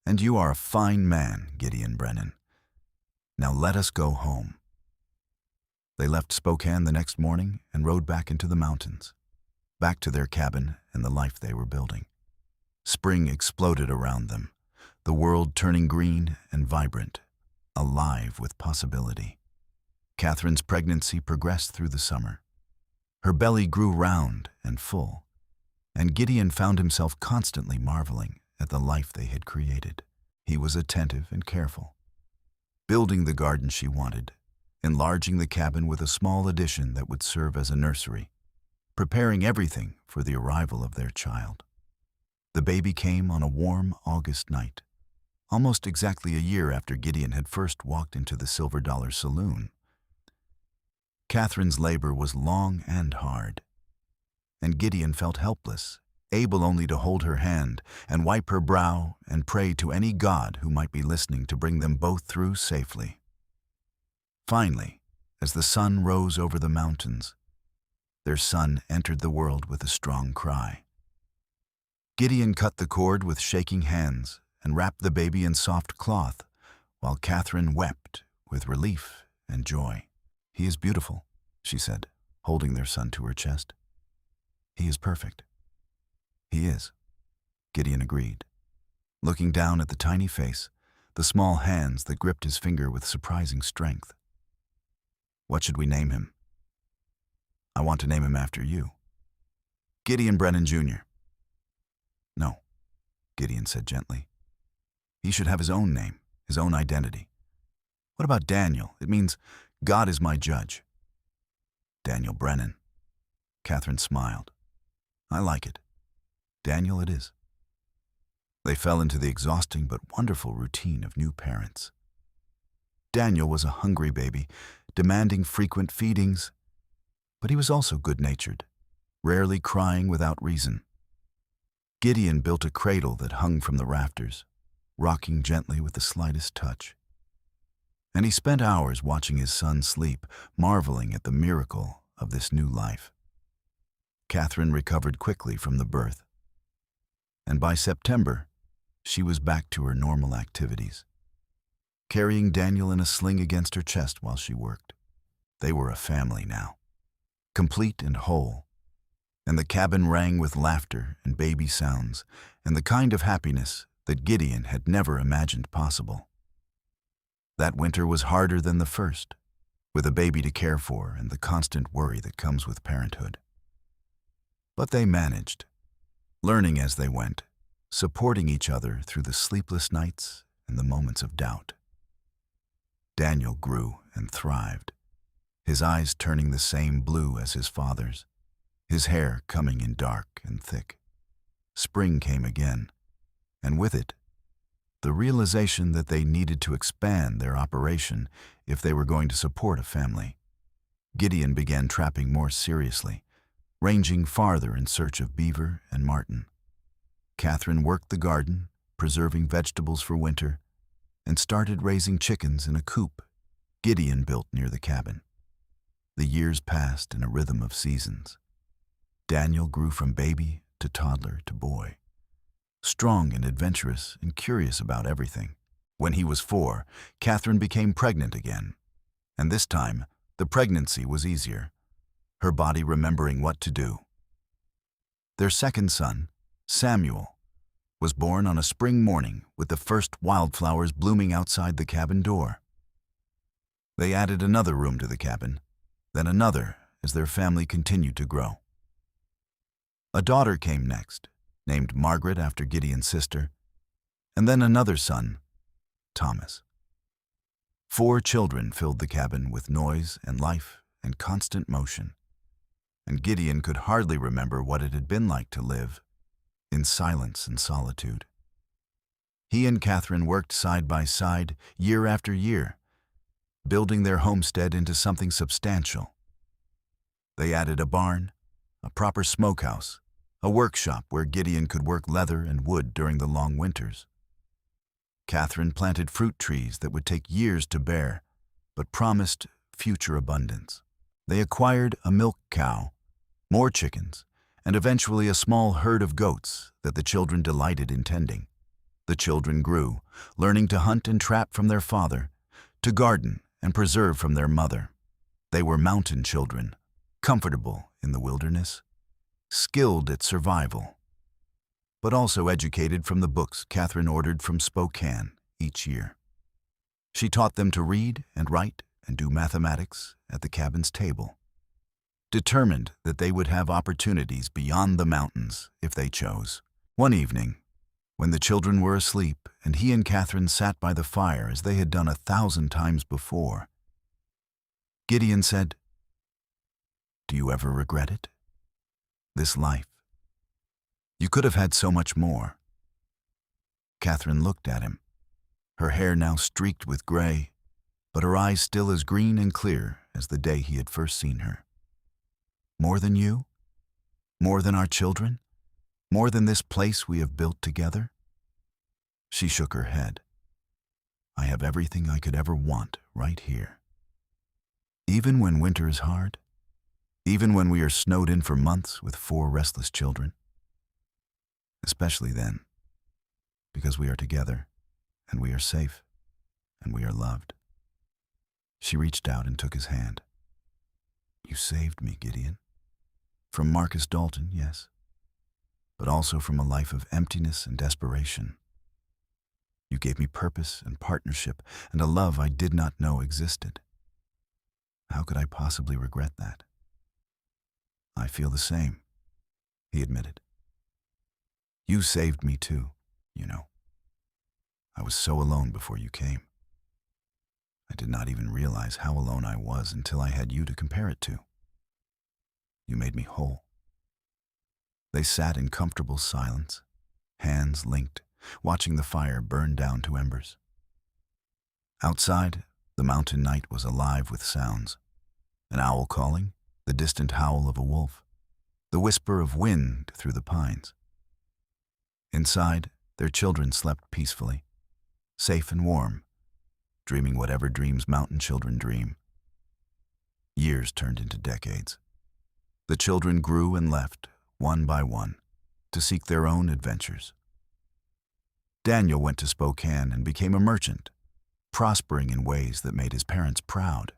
And you are a fine man, Gideon Brennan. Now let us go home." They left Spokane the next morning and rode back into the mountains, back to their cabin and the life they were building. Spring exploded around them, the world turning green and vibrant, alive with possibility. Katherine's pregnancy progressed through the summer. Her belly grew round and full, and Gideon found himself constantly marveling at the life they had created. He was attentive and careful, building the garden she wanted, enlarging the cabin with a small addition that would serve as a nursery, preparing everything for the arrival of their child. The baby came on a warm August night, almost exactly a year after Gideon had first walked into the Silver Dollar Saloon. Katherine's labor was long and hard, and Gideon felt helpless, able only to hold her hand and wipe her brow and pray to any god who might be listening to bring them both through safely. Finally, as the sun rose over the mountains, their son entered the world with a strong cry. Gideon cut the cord with shaking hands and wrapped the baby in soft cloth, while Katherine wept with relief and joy. "He is beautiful," she said, holding their son to her chest. "He is perfect." "He is," Gideon agreed, looking down at the tiny face, the small hands that gripped his finger with surprising strength. "What should we name him?" "I want to name him after you. Gideon Brennan, Jr." "No," Gideon said gently. "He should have his own name, his own identity. What about Daniel? It means God is my judge." "Daniel Brennan." Katherine smiled. "I like it. Daniel it is." They fell into the exhausting but wonderful routine of new parents. Daniel was a hungry baby, demanding frequent feedings, but he was also good-natured, rarely crying without reason. Gideon built a cradle that hung from the rafters, rocking gently with the slightest touch. And he spent hours watching his son sleep, marveling at the miracle of this new life. Katherine recovered quickly from the birth, and by September, she was back to her normal activities, carrying Daniel in a sling against her chest while she worked. They were a family now, complete and whole, and the cabin rang with laughter and baby sounds and the kind of happiness that Gideon had never imagined possible. That winter was harder than the first, with a baby to care for and the constant worry that comes with parenthood. But they managed, learning as they went, supporting each other through the sleepless nights and the moments of doubt. Daniel grew and thrived, his eyes turning the same blue as his father's, his hair coming in dark and thick. Spring came again, and with it, the realization that they needed to expand their operation if they were going to support a family. Gideon began trapping more seriously, ranging farther in search of beaver and marten. Katherine worked the garden, preserving vegetables for winter, and started raising chickens in a coop Gideon built near the cabin. The years passed in a rhythm of seasons. Daniel grew from baby to toddler to boy, strong and adventurous and curious about everything. When he was 4, Katherine became pregnant again, and this time the pregnancy was easier, her body remembering what to do. Their second son, Samuel, was born on a spring morning with the first wildflowers blooming outside the cabin door. They added another room to the cabin, then another as their family continued to grow. A daughter came next, named Margaret after Gideon's sister, and then another son, Thomas. 4 children filled the cabin with noise and life and constant motion, and Gideon could hardly remember what it had been like to live in silence and solitude. He and Katherine worked side by side year after year, building their homestead into something substantial. They added a barn, a proper smokehouse, a workshop where Gideon could work leather and wood during the long winters. Katherine planted fruit trees that would take years to bear, but promised future abundance. They acquired a milk cow, more chickens, and eventually a small herd of goats that the children delighted in tending. The children grew, learning to hunt and trap from their father, to garden and preserve from their mother. They were mountain children, comfortable in the wilderness, skilled at survival, but also educated from the books Katherine ordered from Spokane each year. She taught them to read and write and do mathematics at the cabin's table, determined that they would have opportunities beyond the mountains if they chose. One evening, when the children were asleep and he and Katherine sat by the fire as they had done 1,000 times before, Gideon said, "Do you ever regret it? This life? You could have had so much more." Katherine looked at him, her hair now streaked with gray, but her eyes still as green and clear as the day he had first seen her. "More than you? More than our children? More than this place we have built together?" She shook her head. "I have everything I could ever want right here. Even when winter is hard, even when we are snowed in for months with 4 restless children. Especially then, because we are together, and we are safe, and we are loved." She reached out and took his hand. "You saved me, Gideon. From Marcus Dalton, yes, but also from a life of emptiness and desperation. You gave me purpose and partnership and a love I did not know existed. How could I possibly regret that?" "I feel the same," he admitted. "You saved me too, you know. I was so alone before you came. I did not even realize how alone I was until I had you to compare it to. You made me whole." They sat in comfortable silence, hands linked, watching the fire burn down to embers. Outside, the mountain night was alive with sounds. An owl calling, the distant howl of a wolf, the whisper of wind through the pines. Inside, their children slept peacefully, safe and warm, dreaming whatever dreams mountain children dream. Years turned into decades. The children grew and left, one by one, to seek their own adventures. Daniel went to Spokane and became a merchant, prospering in ways that made his parents proud.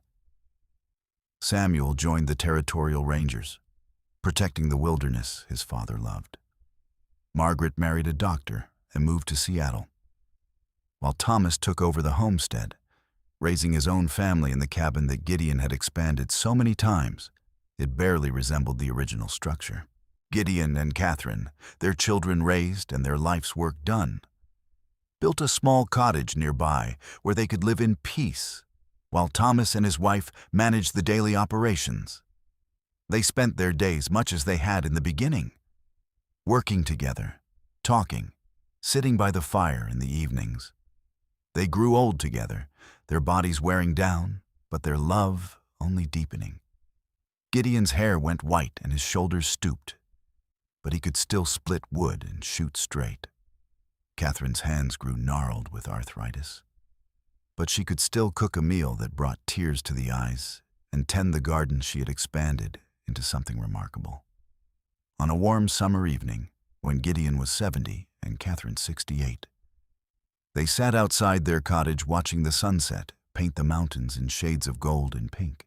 Samuel joined the territorial rangers, protecting the wilderness his father loved. Margaret married a doctor and moved to Seattle, while Thomas took over the homestead, raising his own family in the cabin that Gideon had expanded so many times it barely resembled the original structure. Gideon and Katherine, their children raised and their life's work done, built a small cottage nearby where they could live in peace, while Thomas and his wife managed the daily operations. They spent their days much as they had in the beginning, working together, talking, sitting by the fire in the evenings. They grew old together, their bodies wearing down, but their love only deepening. Gideon's hair went white and his shoulders stooped, but he could still split wood and shoot straight. Katherine's hands grew gnarled with arthritis, but she could still cook a meal that brought tears to the eyes and tend the garden she had expanded into something remarkable. On a warm summer evening, when Gideon was 70 and Katherine 68, they sat outside their cottage watching the sunset paint the mountains in shades of gold and pink.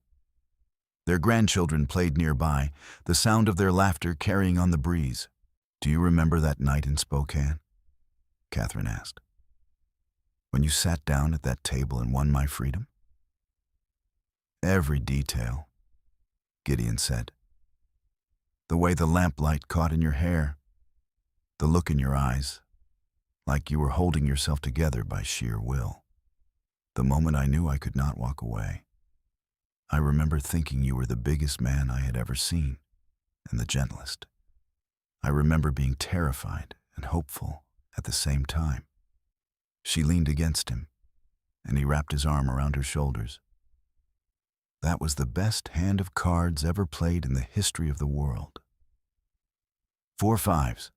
Their grandchildren played nearby, the sound of their laughter carrying on the breeze. "Do you remember that night in Spokane?" Katherine asked. "When you sat down at that table and won my freedom?" "Every detail," Gideon said. "The way the lamplight caught in your hair, the look in your eyes, like you were holding yourself together by sheer will. The moment I knew I could not walk away. I remember thinking you were the biggest man I had ever seen, and the gentlest. I remember being terrified and hopeful at the same time." She leaned against him, and he wrapped his arm around her shoulders. "That was the best hand of cards ever played in the history of the world." "4 5s,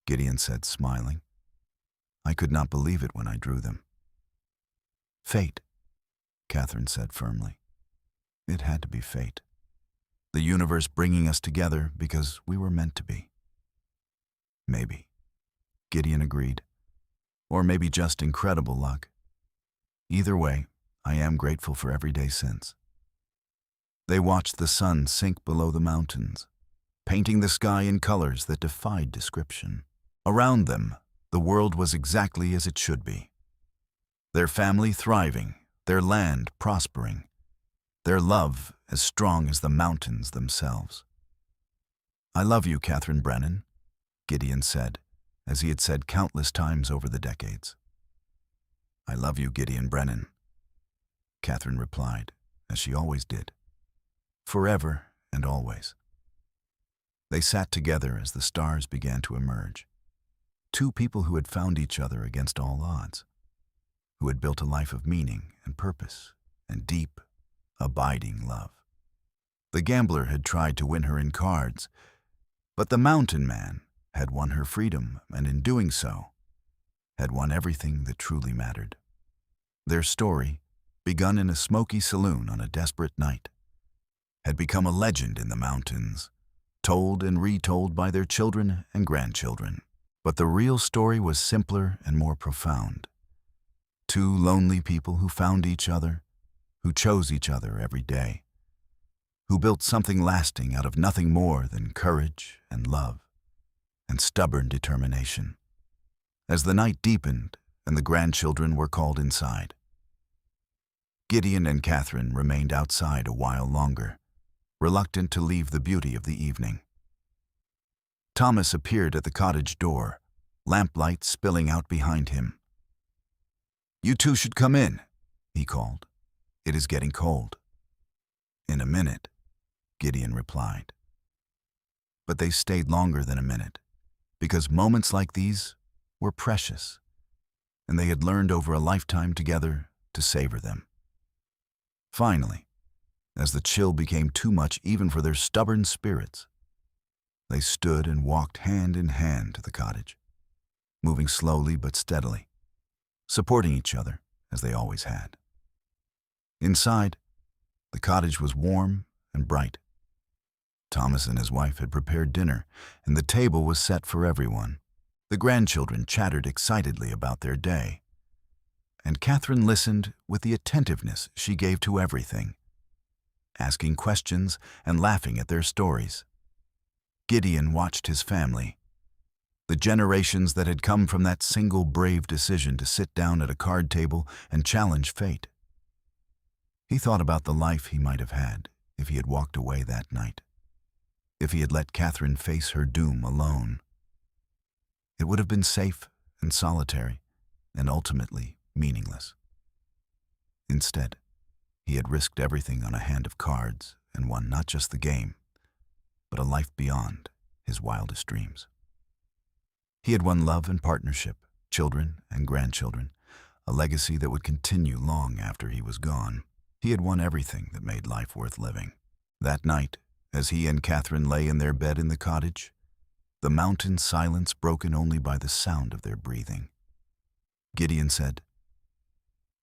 Gideon said, smiling. "I could not believe it when I drew them." "Fate," Katherine said firmly. "It had to be fate. The universe bringing us together because we were meant to be." "Maybe," Gideon agreed. "Or maybe just incredible luck. Either way, I am grateful for every day since." They watched the sun sink below the mountains, painting the sky in colors that defied description. Around them, the world was exactly as it should be. Their family thriving, their land prospering, their love as strong as the mountains themselves. "I love you, Gideon Brennan," Gideon said, as he had said countless times over the decades. "I love you, Gideon Brennan," Katherine replied, as she always did. Forever and always. They sat together as the stars began to emerge. Two people who had found each other against all odds, who had built a life of meaning and purpose and deep, abiding love. The gambler had tried to win her in cards, but the mountain man had won her freedom, and in doing so, had won everything that truly mattered. Their story, begun in a smoky saloon on a desperate night, had become a legend in the mountains, told and retold by their children and grandchildren. But the real story was simpler and more profound. Two lonely people who found each other, who chose each other every day, who built something lasting out of nothing more than courage and love and stubborn determination. As the night deepened and the grandchildren were called inside, Gideon and Katherine remained outside a while longer, reluctant to leave the beauty of the evening. Thomas appeared at the cottage door, lamplight spilling out behind him. "You two should come in," he called. "It is getting cold." "In a minute," Gideon replied. But they stayed longer than a minute, because moments like these were precious, and they had learned over a lifetime together to savor them. Finally, as the chill became too much even for their stubborn spirits, they stood and walked hand in hand to the cottage, moving slowly but steadily, supporting each other as they always had. Inside, the cottage was warm and bright. Thomas and his wife had prepared dinner, and the table was set for everyone. The grandchildren chattered excitedly about their day, and Katherine listened with the attentiveness she gave to everything, asking questions and laughing at their stories. Gideon watched his family, the generations that had come from that single brave decision to sit down at a card table and challenge fate. He thought about the life he might have had if he had walked away that night, if he had let Katherine face her doom alone. It would have been safe and solitary, and ultimately meaningless. Instead, he had risked everything on a hand of cards and won not just the game, but a life beyond his wildest dreams. He had won love and partnership, children and grandchildren, a legacy that would continue long after he was gone. He had won everything that made life worth living. That night, as he and Katherine lay in their bed in the cottage, the mountain silence broken only by the sound of their breathing, Gideon said,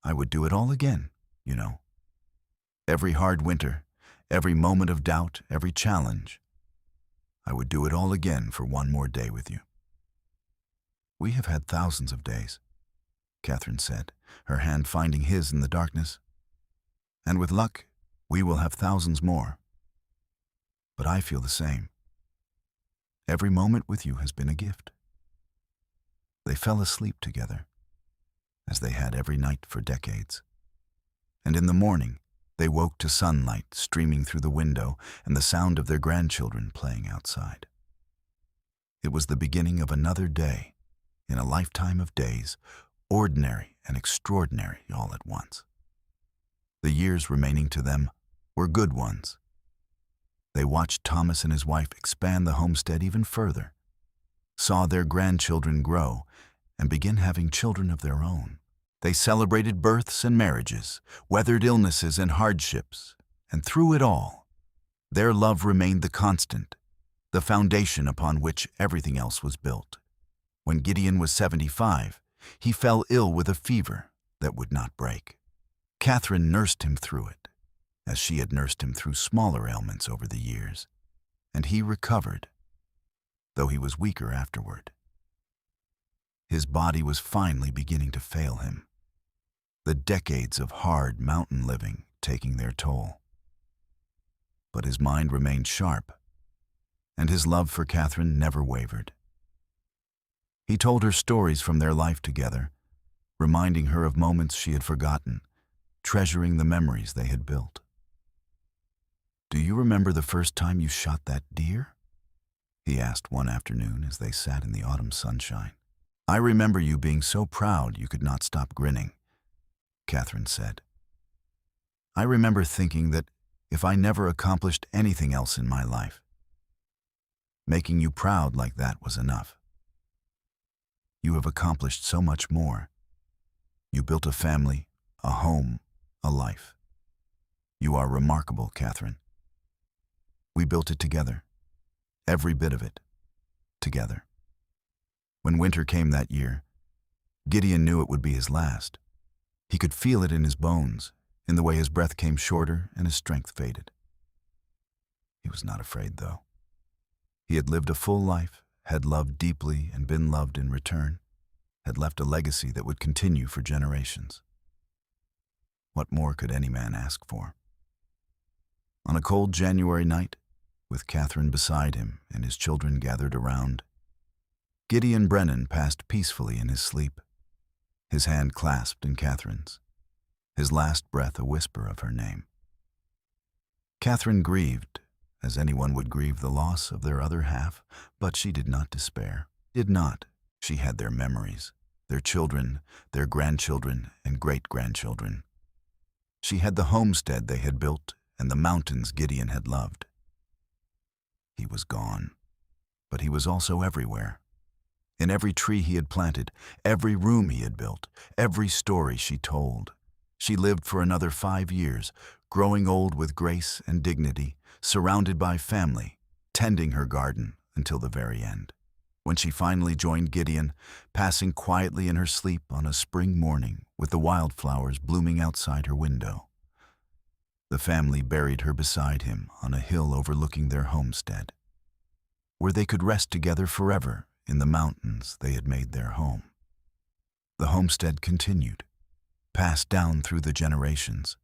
"I would do it all again, you know. Every hard winter, every moment of doubt, every challenge. I would do it all again for one more day with you." "We have had thousands of days," Katherine said, her hand finding his in the darkness. "And with luck, we will have thousands more. But I feel the same. Every moment with you has been a gift." They fell asleep together, as they had every night for decades. And in the morning, they woke to sunlight streaming through the window and the sound of their grandchildren playing outside. It was the beginning of another day, in a lifetime of days, ordinary and extraordinary all at once. The years remaining to them were good ones. They watched Thomas and his wife expand the homestead even further, saw their grandchildren grow, and begin having children of their own. They celebrated births and marriages, weathered illnesses and hardships, and through it all, their love remained the constant, the foundation upon which everything else was built. When Gideon was 75, he fell ill with a fever that would not break. Katherine nursed him through it, as she had nursed him through smaller ailments over the years, and he recovered, though he was weaker afterward. His body was finally beginning to fail him, the decades of hard mountain living taking their toll. But his mind remained sharp, and his love for Katherine never wavered. He told her stories from their life together, reminding her of moments she had forgotten, treasuring the memories they had built. "Do you remember the first time you shot that deer?" he asked one afternoon as they sat in the autumn sunshine. "I remember you being so proud you could not stop grinning," Katherine said. "I remember thinking that if I never accomplished anything else in my life, making you proud like that was enough. You have accomplished so much more. You built a family, a home, a life. You are remarkable, Katherine. We built it together, every bit of it, together." When winter came that year, Gideon knew it would be his last. He could feel it in his bones, in the way his breath came shorter and his strength faded. He was not afraid, though. He had lived a full life, had loved deeply and been loved in return, had left a legacy that would continue for generations. What more could any man ask for? On a cold January night, with Katherine beside him and his children gathered around, Gideon Brennan passed peacefully in his sleep, his hand clasped in Katherine's, his last breath a whisper of her name. Katherine grieved, as anyone would grieve the loss of their other half, but she did not despair. Did not. She had their memories, their children, their grandchildren, and great-grandchildren. She had the homestead they had built and the mountains Gideon had loved. He was gone, but he was also everywhere. In every tree he had planted, every room he had built, every story she told. She lived for another 5 years, growing old with grace and dignity, surrounded by family, tending her garden until the very end. When she finally joined Gideon, passing quietly in her sleep on a spring morning with the wildflowers blooming outside her window, The family buried her beside him on a hill overlooking their homestead, where they could rest together forever in the mountains they had made their home. The homestead continued, passed down through the generations,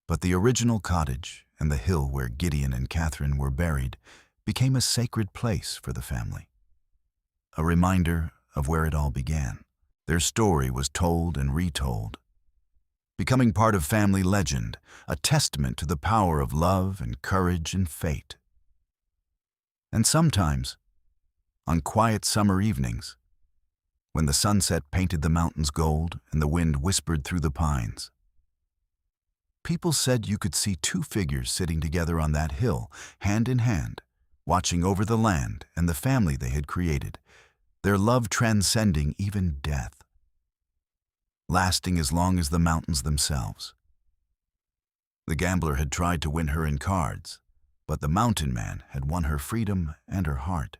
but the original cottage and the hill where Gideon and Katherine were buried became a sacred place for the family, a reminder of where it all began. Their story was told and retold, becoming part of family legend, a testament to the power of love and courage and fate. And sometimes, on quiet summer evenings, when the sunset painted the mountains gold and the wind whispered through the pines, people said you could see two figures sitting together on that hill, hand in hand, watching over the land and the family they had created, their love transcending even death, lasting as long as the mountains themselves. The gambler had tried to win her in cards, but the mountain man had won her freedom and her heart.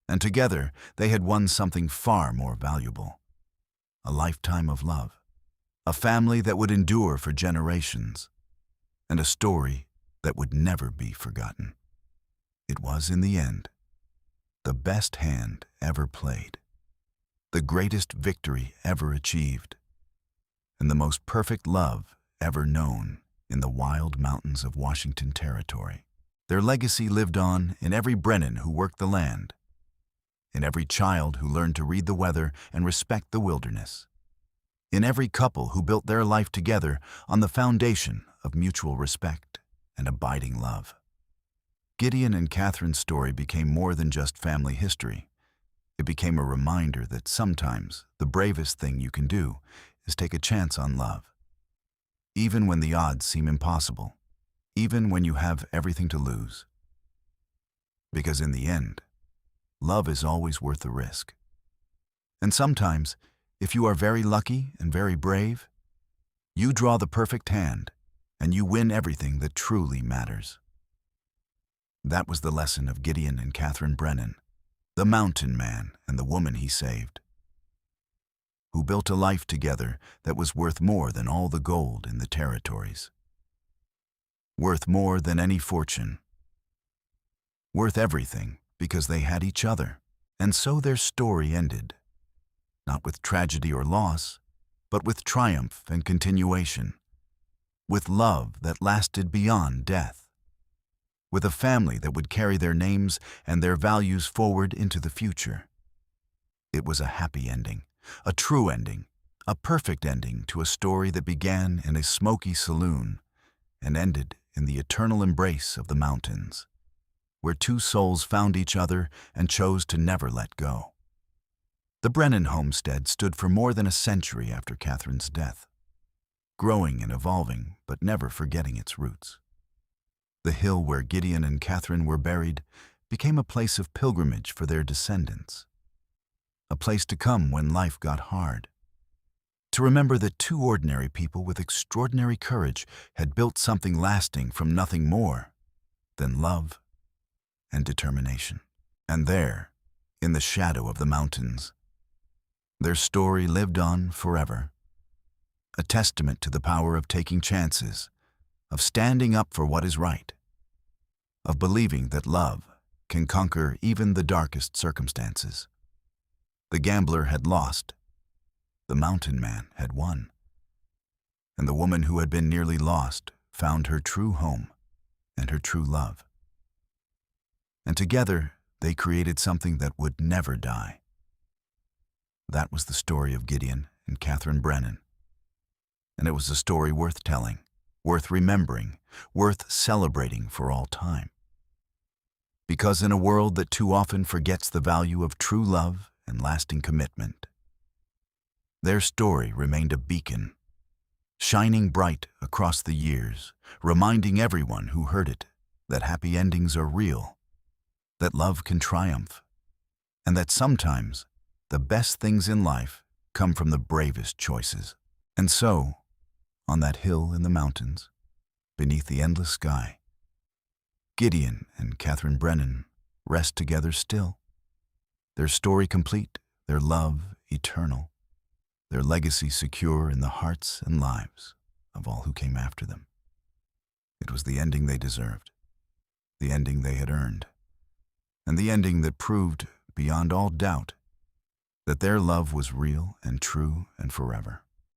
And together they had won something far more valuable, a lifetime of love, a family that would endure for generations, and a story that would never be forgotten. It was, in the end, the best hand ever played, the greatest victory ever achieved, and the most perfect love ever known in the wild mountains of Washington Territory. Their legacy lived on in every Brennan who worked the land, in every child who learned to read the weather and respect the wilderness, in every couple who built their life together on the foundation of mutual respect and abiding love. Gideon and Katherine's story became more than just family history. It became a reminder that sometimes the bravest thing you can do is take a chance on love, even when the odds seem impossible, even when you have everything to lose. Because in the end, love is always worth the risk. And sometimes, if you are very lucky and very brave, you draw the perfect hand and you win everything that truly matters. That was the lesson of Gideon and Katherine Brennan, the mountain man and the woman he saved, who built a life together that was worth more than all the gold in the territories, worth more than any fortune, worth everything because they had each other. And so their story ended, not with tragedy or loss, but with triumph and continuation, with love that lasted beyond death, with a family that would carry their names and their values forward into the future. It was a happy ending, a true ending, a perfect ending to a story that began in a smoky saloon and ended in the eternal embrace of the mountains, where two souls found each other and chose to never let go. The Brennan homestead stood for more than a century after Katherine's death, growing and evolving, but never forgetting its roots. The hill where Gideon and Katherine were buried became a place of pilgrimage for their descendants, a place to come when life got hard, to remember that two ordinary people with extraordinary courage had built something lasting from nothing more than love and determination. And there, in the shadow of the mountains, their story lived on forever, a testament to the power of taking chances, of standing up for what is right, of believing that love can conquer even the darkest circumstances. The gambler had lost, the mountain man had won, and the woman who had been nearly lost found her true home and her true love. And together they created something that would never die. That was the story of Gideon and Katherine Brennan. And it was a story worth telling, worth remembering, worth celebrating for all time. Because in a world that too often forgets the value of true love and lasting commitment, their story remained a beacon, shining bright across the years, reminding everyone who heard it that happy endings are real, that love can triumph, and that sometimes the best things in life come from the bravest choices. And so, on that hill in the mountains, beneath the endless sky, Gideon and Katherine Brennan rest together still, their story complete, their love eternal, their legacy secure in the hearts and lives of all who came after them. It was the ending they deserved, the ending they had earned, and the ending that proved, beyond all doubt, that their love was real and true and forever.